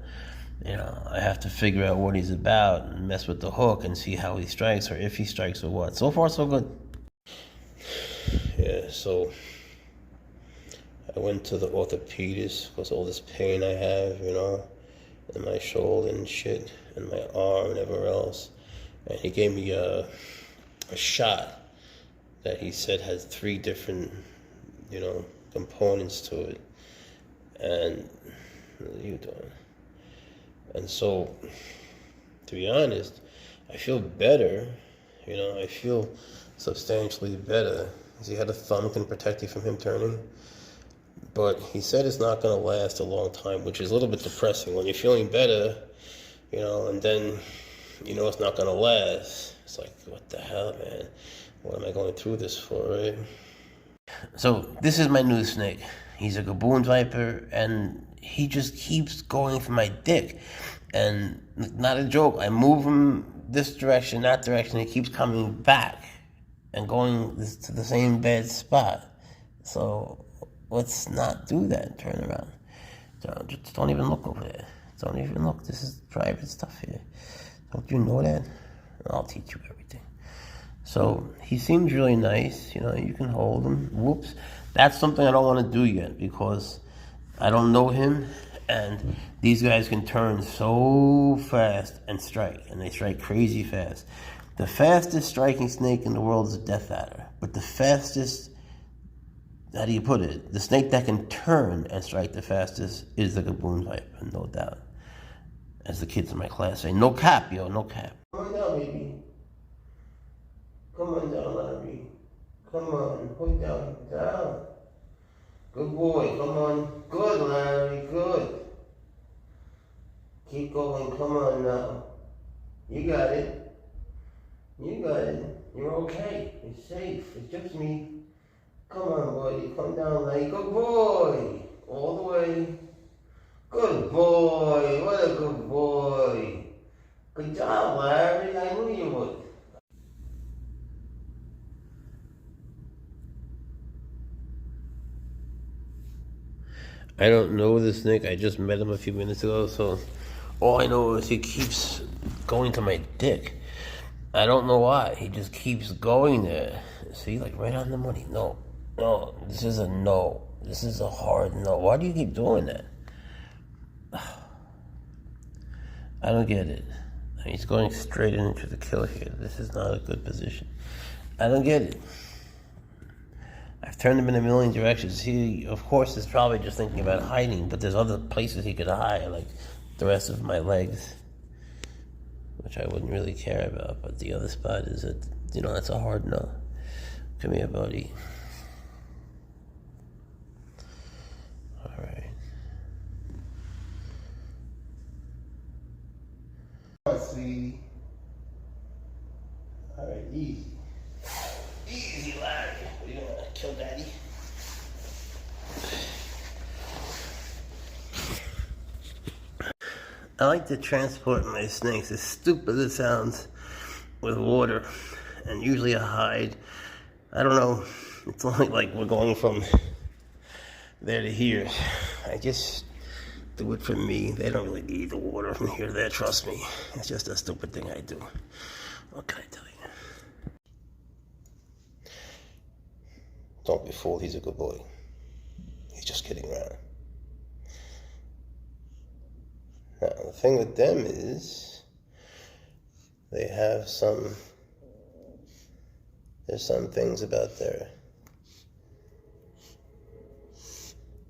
I have to figure out what he's about and mess with the hook and see how he strikes, or if he strikes, or what. So far, so good. Yeah, so I went to the orthopedist because all this pain I have, in my shoulder and shit, and my arm and everywhere else. And he gave me a shot that he said has 3 different, components to it. And what are you doing? And so, to be honest, I feel better. I feel substantially better. He had a thumb, can protect you from him turning. But he said it's not going to last a long time, which is a little bit depressing. When you're feeling better, and then it's not going to last. It's like, what the hell, man? What am I going through this for, right? So, this is my new snake. He's a Gaboon viper, and he just keeps going for my dick. And not a joke, I move him this direction, that direction, he keeps coming back and going to the same bad spot. So let's not do that. Turn around. Just don't even look over there. Don't even look. This is private stuff here. Don't you know that? I'll teach you everything. So he seems really nice. You can hold him. Whoops. That's something I don't want to do yet because I don't know him, and these guys can turn so fast and strike, and they strike crazy fast. The fastest striking snake in the world is a death adder, but the fastest, how do you put it? The snake that can turn and strike the fastest is the Gaboon viper, no doubt. As the kids in my class say, no cap, yo, no cap. Come on down, baby. Come on down, Larry. Come on, put down. Good boy, come on. Good, Larry, good. Keep going, come on now. You got it. You're okay. You're safe. It's just me. Come on, buddy. Come down, Larry. Good boy. All the way. Good boy. What a good boy. Good job, Larry. I knew you would. I don't know this snake. I just met him a few minutes ago, so all I know is he keeps going to my dick. I don't know why. He just keeps going there. See, like right on the money. No, this is a no. This is a hard no. Why do you keep doing that? I don't get it. He's going straight into the kill here. This is not a good position. I don't get it. I've turned him in a million directions. He, of course, is probably just thinking about hiding, but there's other places he could hide, like the rest of my legs, which I wouldn't really care about. But the other spot is that's a hard no. Come here, buddy. All right. sweetie. Alright, easy. Easy, Larry. What are you gonna kill Daddy? I like to transport my snakes, as stupid as it sounds, with water. And usually I hide. I don't know. It's only like we're going from there to here. I just do it for me. They don't really need the water from here to there, trust me. It's just a stupid thing I do. What can I tell you? Don't be fooled, he's a good boy. He's just kidding around. Now, the thing with them is, there's some things about their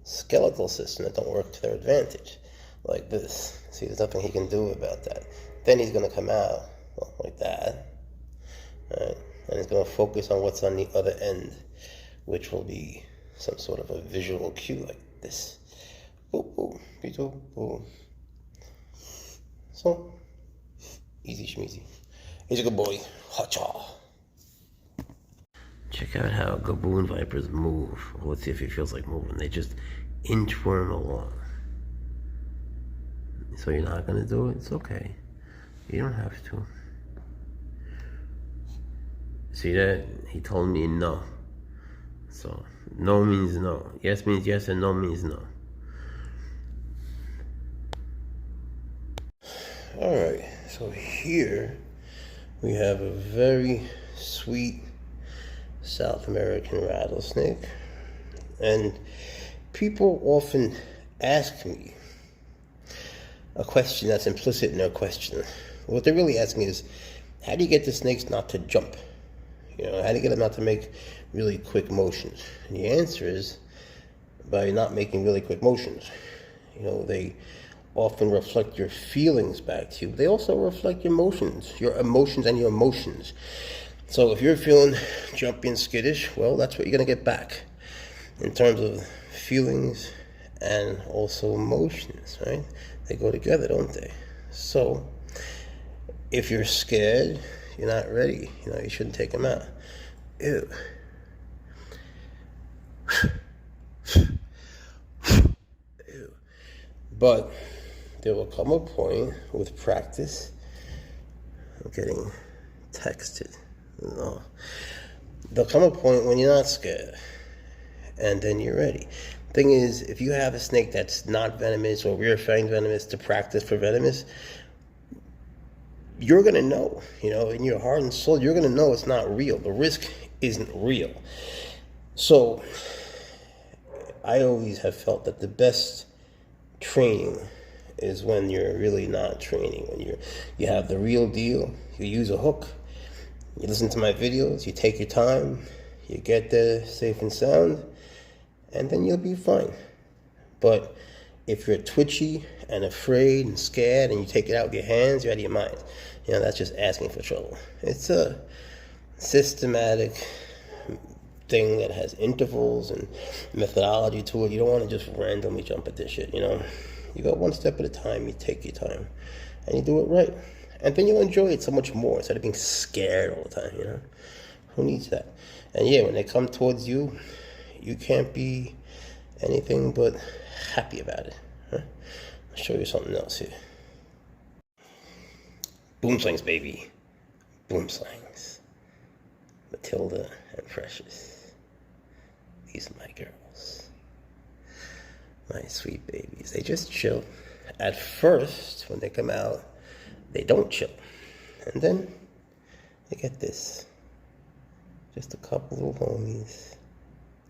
skeletal system that don't work to their advantage, like this. See, there's nothing he can do about that. Then he's going to come out like that, right? And he's going to focus on what's on the other end, which will be some sort of a visual cue like this. Boom, boom, boom, boom. So, easy schmeezy. He's a good boy. Ha-cha. Check out how Gaboon vipers move. Well, let's see if he feels like moving. They just inchworm along. So you're not going to do it? It's okay. You don't have to. See that? He told me no. So, no means no. Yes means yes and no means no. Alright, so here we have a very sweet South American rattlesnake. And people often ask me a question that's implicit in their question. What they're really asking is, how do you get the snakes not to jump? You know, how do you get them not to make really quick motions? And the answer is by not making really quick motions. You know, they often reflect your feelings back to you. They also reflect your emotions and your emotions. So if you're feeling jumpy and skittish, well, that's what you're going to get back in terms of feelings and also emotions, right? They go together, don't they? So if you're scared, you're not ready, you know, you shouldn't take them out. Ew. Ew. But there will come a point with practice of getting texted. No. There'll come a point when you're not scared, and then you're ready. Thing is, if you have a snake that's not venomous or rear fang venomous to practice for venomous, you're gonna know, you know, in your heart and soul, you're gonna know it's not real. The risk isn't real. So I always have felt that the best training is when you're really not training, when you have the real deal. You use a hook, you listen to my videos, you take your time, you get there safe and sound, and then you'll be fine. But if you're twitchy and afraid and scared and you take it out with your hands, you're out of your mind. You know, that's just asking for trouble. It's a systematic thing that has intervals and methodology to it. You don't want to just randomly jump at this shit, you know. You go one step at a time, you take your time, and you do it right. And then you'll enjoy it so much more instead of being scared all the time, you know. Who needs that? And yeah, when they come towards you, you can't be anything but happy about it. Huh? I'll show you something else here. Boomslangs, baby. Boomslangs. Matilda and Precious. These are my girls. My sweet babies. They just chill. At first, when they come out, they don't chill. And then they get this. Just a couple little homies.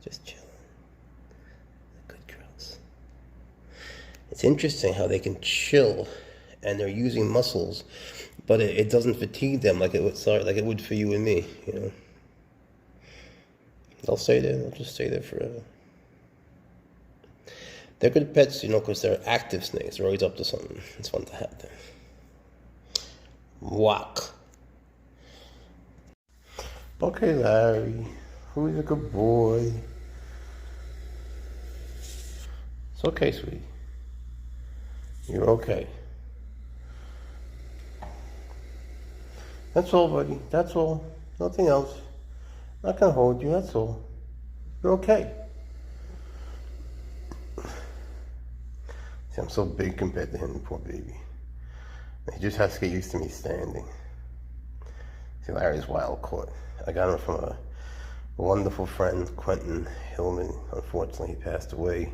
Just chilling. They're good girls. It's interesting how they can chill and they're using muscles, but it doesn't fatigue them like it would for you and me, you know. They'll stay there. They'll just stay there forever. They're good pets, you know, because they're active snakes. They're always up to something. It's fun to have them. Walk. Okay, Larry. Who's a good boy? It's okay, sweetie. You're okay. That's all, buddy. That's all. Nothing else. Not gonna hold you, that's all. You're okay. See, I'm so big compared to him, poor baby. He just has to get used to me standing. See, Larry's wild caught. I got him from a wonderful friend, Quentin Hillman. Unfortunately, he passed away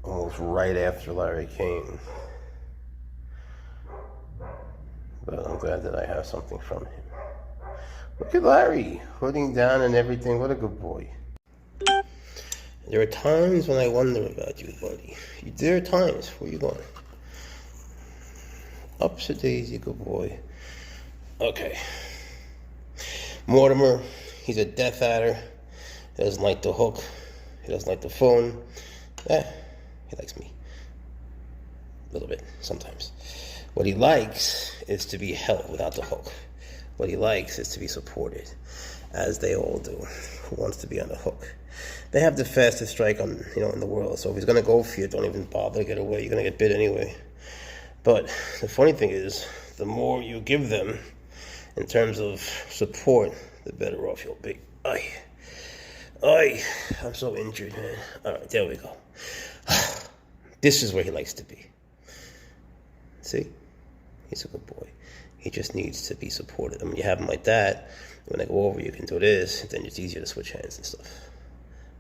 almost right after Larry came. But I'm glad that I have something from him. Look at Larry, hooding down and everything. What a good boy. There are times when I wonder about you, buddy. There are times. Where you going? Ups a daisy, good boy. Okay. Mortimer, he's a death adder. He doesn't like the hook. He doesn't like the phone. He likes me. A little bit, sometimes. What he likes is to be held without the hook. What he likes is to be supported, as they all do. Who wants to be on the hook? They have the fastest strike in the world. So if he's gonna go for you, don't even bother to get away. You're gonna get bit anyway. But the funny thing is, the more you give them in terms of support, the better off you'll be. I'm so injured, man. All right, there we go. This is where he likes to be. See? He's a good boy. He just needs to be supported. And when you have him like that, when they go over, you can do this, then it's easier to switch hands and stuff.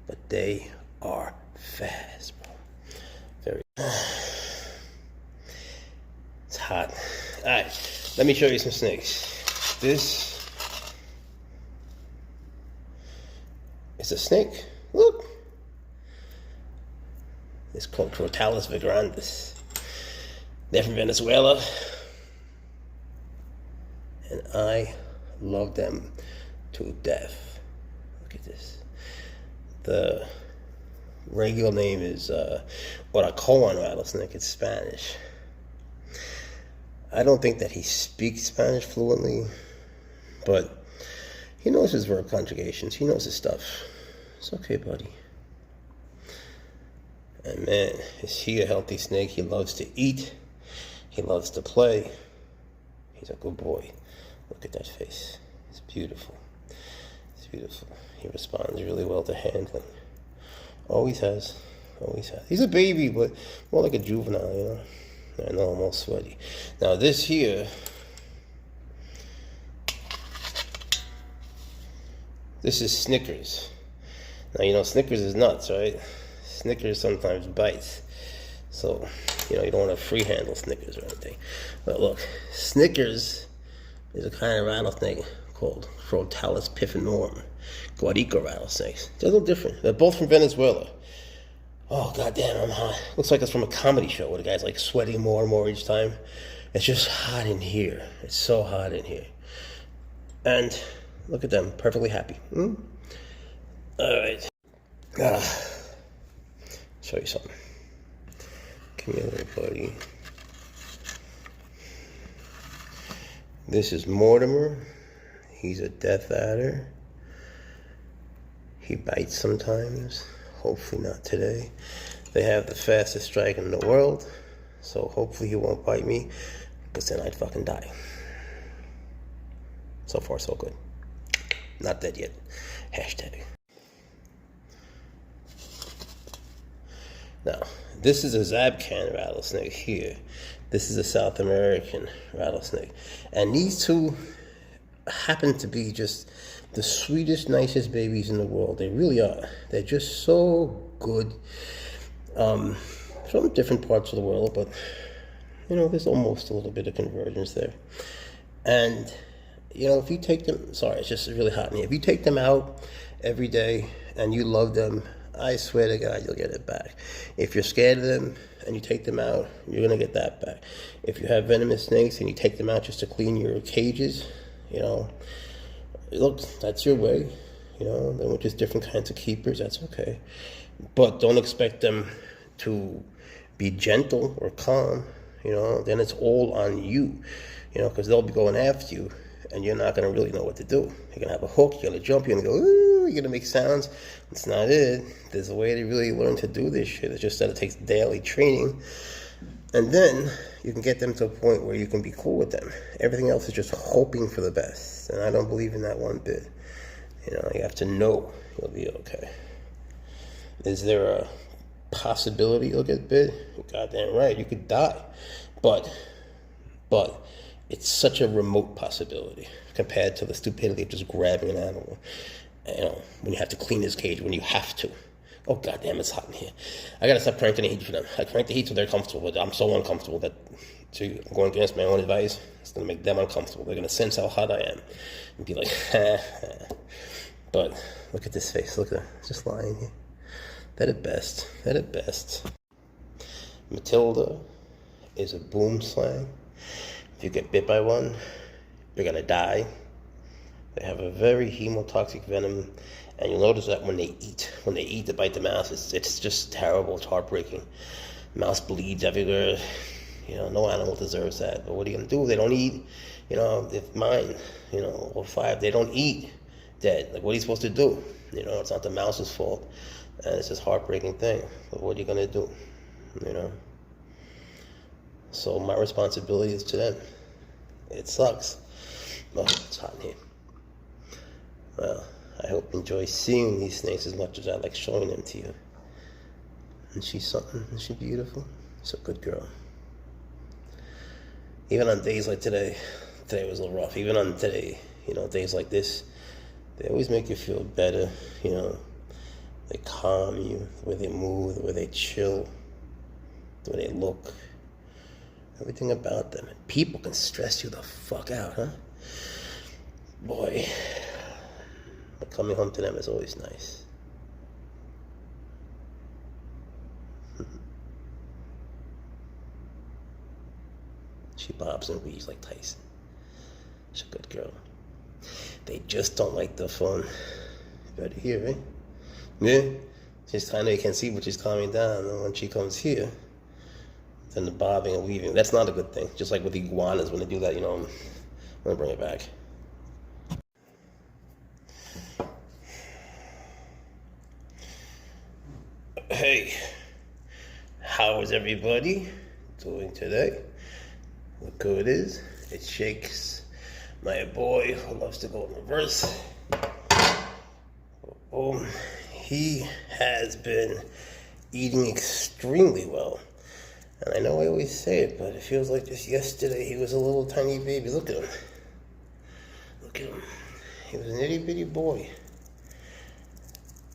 But they are fast, bro. Very. It's hot. All right, let me show you some snakes. This is a snake. Look. It's called Crotalus vigrandus. They're from Venezuela. And I love them to death. Look at this. The regular name is Oracoan rattlesnake. It's Spanish. I don't think that he speaks Spanish fluently, but he knows his verb conjugations. He knows his stuff. It's okay, buddy. And man, is he a healthy snake. He loves to eat. He loves to play. He's a good boy. Look at that face. It's beautiful. It's beautiful. He responds really well to handling. Always has. Always has. He's a baby, but more like a juvenile, I know I'm all sweaty. Now this here, this is Snickers. Now Snickers is nuts, right? Snickers sometimes bites. So, you don't want to free handle Snickers or anything. But look, Snickers is a kind of rattlesnake called Crotalus pifinorum, Guarico rattlesnakes. They're a little different. They're both from Venezuela. Oh, goddamn, I'm hot. Looks like it's from a comedy show where the guy's like sweating more and more each time. It's just hot in here. It's so hot in here. And look at them, perfectly happy. All right. Show you something. Come here, little buddy. This is Mortimer. He's a death adder. He bites sometimes. Hopefully not today. They have the fastest strike in the world, so hopefully he won't bite me, because then I'd fucking die. So far, so good. Not dead yet. Hashtag. Now, this is a Zabcan rattlesnake here. This is a South American rattlesnake. And these two happen to be just the sweetest, nicest babies in the world. They really are. They're just so good. From different parts of the world, but there's almost a little bit of convergence there. And if you take them, sorry, it's just really hot in here. If you take them out every day and you love them, I swear to God, you'll get it back. If you're scared of them and you take them out, you're gonna get that back. If you have venomous snakes and you take them out just to clean your cages, look, that's your way. Then with just different kinds of keepers, that's okay. But don't expect them to be gentle or calm. Then it's all on you. Because they'll be going after you, and you're not gonna really know what to do. You're gonna have a hook. You're gonna jump. You're gonna go. Ooh, you're gonna make sounds. It's not it. There's a way to really learn to do this shit. It's just that it takes daily training. And then you can get them to a point where you can be cool with them. Everything else is just hoping for the best. And I don't believe in that one bit. You know, you have to know you'll be okay. Is there a possibility you'll get bit? You're goddamn right, you could die. But it's such a remote possibility compared to the stupidity of just grabbing an animal. You know, when you have to clean his cage, when you have to. Oh, goddamn, it's hot in here. I gotta stop cranking the heat for them. I crank the heat so they're comfortable, but I'm so uncomfortable that I'm going against my own advice. It's gonna make them uncomfortable. They're gonna sense how hot I am and be like, But look at this face. Look at that. Just lying here. They're the best. They're the best. Matilda is a boomslang. If you get bit by one, you're gonna die. They have a very hemotoxic venom, and you'll notice that when they eat, they bite the mouse, it's just terrible. It's heartbreaking. Mouse bleeds everywhere. You know, no animal deserves that. But what are you gonna do? They don't eat. You know, if mine, you know, or 5, they don't eat dead. Like, what are you supposed to do? You know, it's not the mouse's fault, and it's this heartbreaking thing. But what are you gonna do? You know. So my responsibility is to them. It sucks. Oh, it's hot in here. Well, I hope you enjoy seeing these snakes as much as I like showing them to you. And she's something. Is she beautiful? She's a good girl. Even on days like today was a little rough. Even on today, you know, days like this, they always make you feel better. You know, they calm you, the way they move, the way they chill, the way they look. Everything about them. And people can stress you the fuck out, huh? Boy. But coming home to them is always nice. She bobs and weaves like Tyson. She's a good girl. They just don't like the fun. You better hear, right? Yeah. I know you can see, but she's calming down. And when she comes here, then the bobbing and weaving. That's not a good thing. Just like with iguanas, when they do that, you know, I'm gonna bring it back. Hey, how is everybody doing today? Look who it is. It Shakes, my boy who loves to go in reverse. He has been eating extremely well. And I know I always say it, but it feels like just yesterday he was a little tiny baby. Look at him. Look at him. He was an itty bitty boy.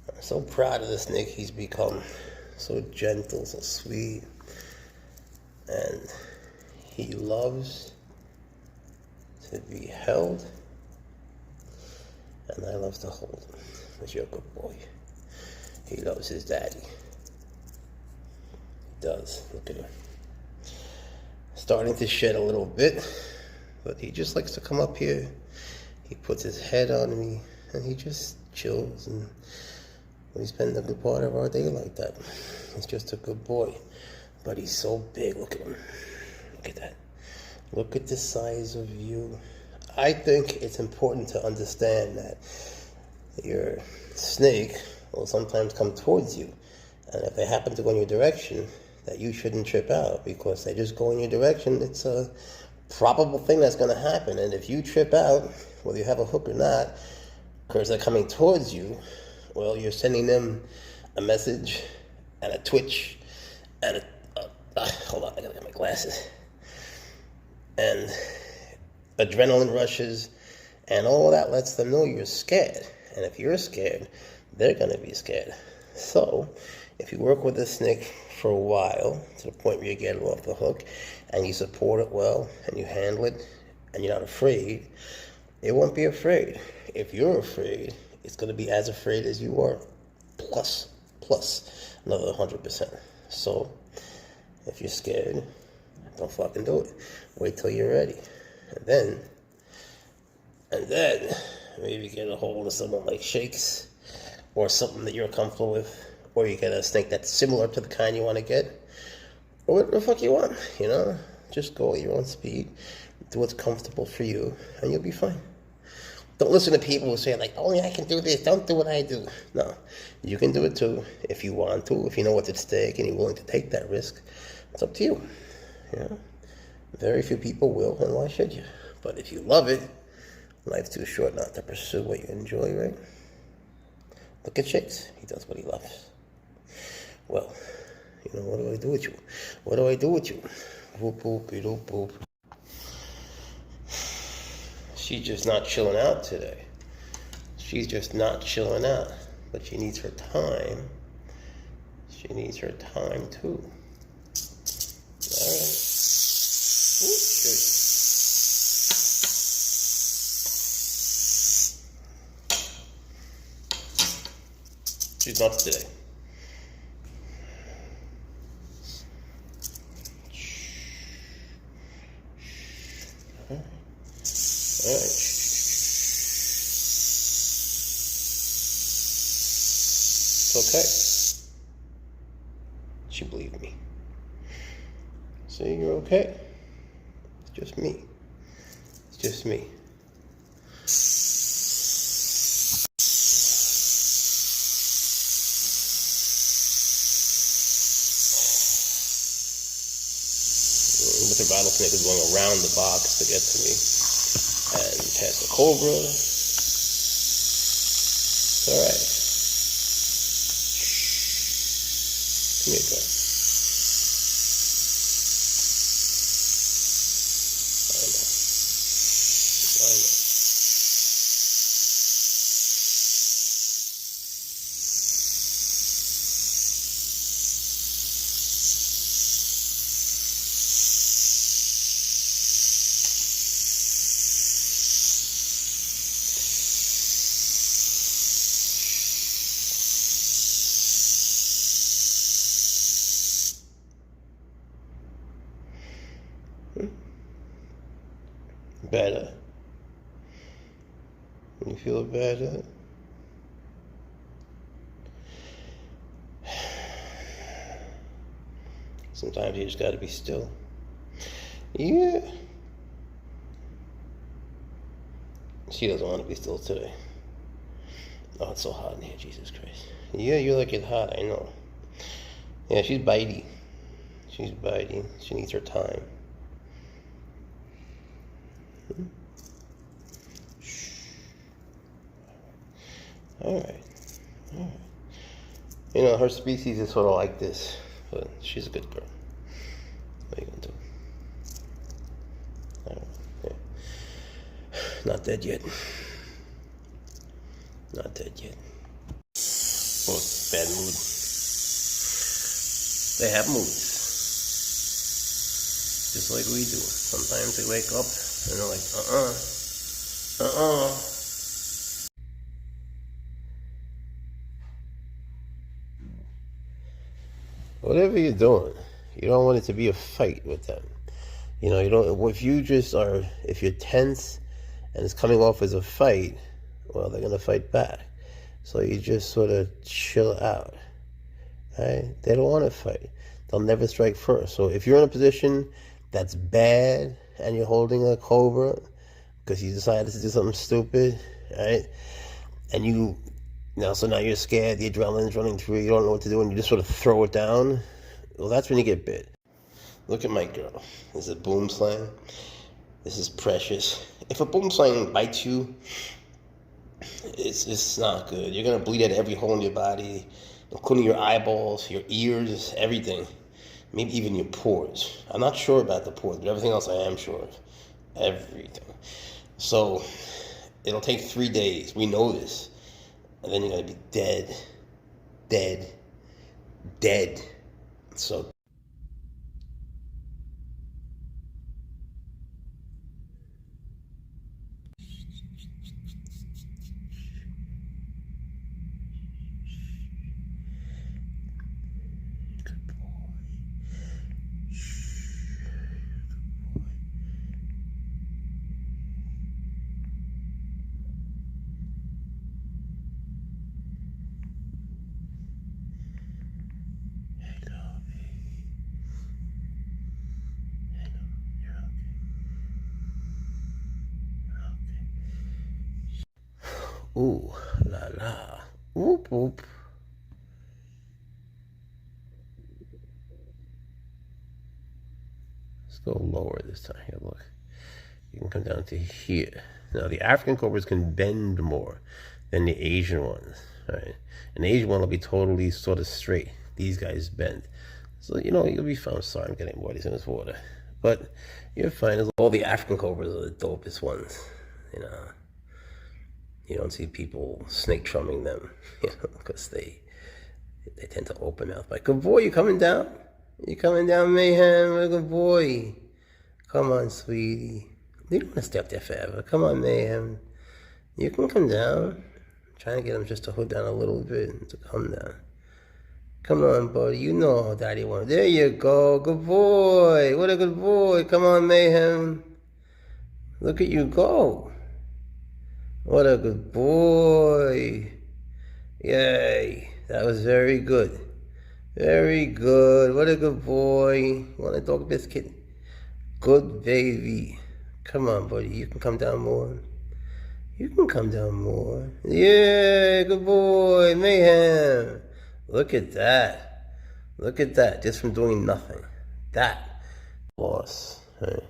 I'm so proud of the snake he's become. So gentle, so sweet. And he loves to be held. And I love to hold him. But you're a good boy. He loves his daddy. He does. Look at him. Starting to shed a little bit. But he just likes to come up here. He puts his head on me. And he just chills. And we spend a good part of our day like that. He's just a good boy. But he's so big. Look at him. Look at that. Look at the size of you. I think it's important to understand that your snake will sometimes come towards you. And if they happen to go in your direction, that you shouldn't trip out, because they just go in your direction. It's a probable thing that's going to happen. And if you trip out, whether you have a hook or not, because they're coming towards you, well, you're sending them a message and a twitch and hold on, I gotta get my glasses. And adrenaline rushes, and all that lets them know you're scared. And if you're scared, they're gonna be scared. So, if you work with a snake for a while, to the point where you get it off the hook, and you support it well, and you handle it, and you're not afraid, it won't be afraid. If you're afraid, it's gonna be as afraid as you are, plus another 100%. So, if you're scared, don't fucking do it. Wait till you're ready. And then, maybe get a hold of someone like Shakes, or something that you're comfortable with, or you get a snake that's similar to the kind you want to get, or whatever the fuck you want, you know? Just go at your own speed, do what's comfortable for you, and you'll be fine. Don't listen to people who say, like, only I can do this, don't do what I do. No, you can do it too, if you want to, if you know what's at stake and you're willing to take that risk. It's up to you. Yeah. Very few people will, and why should you? But if you love it, life's too short not to pursue what you enjoy, right? Look at Shakes. He does what he loves. Well, you know, what do I do with you? What do I do with you? Boop, boop, doop, boop. She's just not chilling out today. She's just not chilling out. But she needs her time. She needs her time, too. All right. Ooh, shit. She's nuts today. All right. It's okay. She believed me. See, you're okay. It's just me. It's just me. But the rattlesnake is going around the box to get to me. And past the cobra. It's alright. Come here, girl. I know. Better. You feel better? Sometimes you just gotta be still. Yeah. She doesn't want to be still today. Oh, it's so hot in here, Jesus Christ. Yeah, you like it hot, I know. Yeah, she's bitey. She's bitey. She needs her time. Alright. You know, her species is sort of like this, but she's a good girl. What are you gonna do? I don't know. Yeah. Not dead yet. Not dead yet. Oh, bad mood. They have moods. Just like we do. Sometimes they wake up and they're like, Whatever you're doing, you don't want it to be a fight with them. You know, you don't. If you're tense and it's coming off as a fight, well, they're gonna fight back. So you just sort of chill out. Right? They don't want to fight. They'll never strike first. So if you're in a position that's bad and you're holding a cobra because you decided to do something stupid, right? And so now you're scared, the adrenaline's running through you, don't know what to do, and you just sort of throw it down. Well, that's when you get bit. Look at my girl. This is a boomslang. This is precious. If a boomslang bites you, it's not good. You're gonna bleed out every hole in your body, including your eyeballs, your ears, everything. Maybe even your pores. I'm not sure about the pores, but everything else I am sure of. Everything. So it'll take 3 days. We know this. And then you're gonna be dead. So ooh la la. Whoop whoop. Let's go lower this time. Here, look. You can come down to here. Now, the African cobras can bend more than the Asian ones, right? An Asian one will be totally sort of straight. These guys bend. So, you know, you'll be fine. Sorry, I'm getting muddy in this water. But you're fine. All the African cobras are the dopest ones, you know. You don't see people snake chumming them, you know, because they tend to open mouth. Like, good boy, you coming down? You coming down, Mayhem? Good boy. Come on, sweetie. You don't want to stay up there forever. Come on, Mayhem. You can come down. I'm trying to get him just to hood down a little bit to come down. Come on, buddy. You know how Daddy wants. There you go. Good boy. What a good boy. Come on, Mayhem. Look at you go. What a good boy. Yay. That was very good. Very good. What a good boy. Want a dog biscuit? Good baby. Come on, buddy. You can come down more. You can come down more. Yeah, good boy. Mayhem. Look at that. Look at that. Just from doing nothing. That. Loss. Right?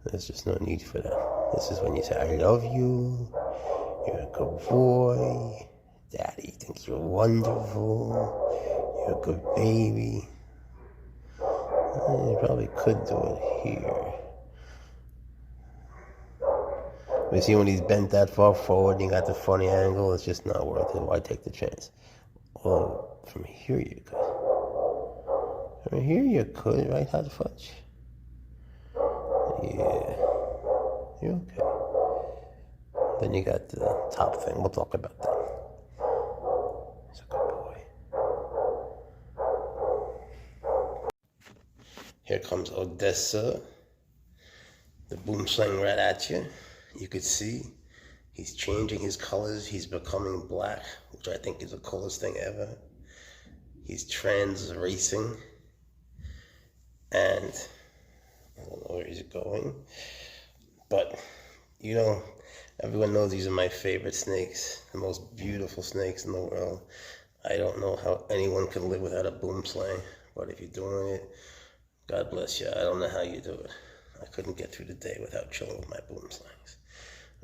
There's just no need for that. This is when you say, I love you. You're a good boy. Daddy thinks you're wonderful. You're a good baby. You probably could do it here. But see, when he's bent that far forward and you got the funny angle, it's just not worth it. Why take the chance? Well, from here you could. From here you could, right, Hot Fudge? Yeah. You're okay. Then you got the top thing. We'll talk about that. He's a good boy. Here comes Odessa. The boomslang right at you. You could see he's changing his colors. He's becoming black, which I think is the coolest thing ever. He's trans racing. And I don't know where he's going. But, you know, everyone knows these are my favorite snakes. The most beautiful snakes in the world. I don't know how anyone can live without a boomslang. But if you're doing it, God bless you. I don't know how you do it. I couldn't get through the day without chilling with my boomslangs.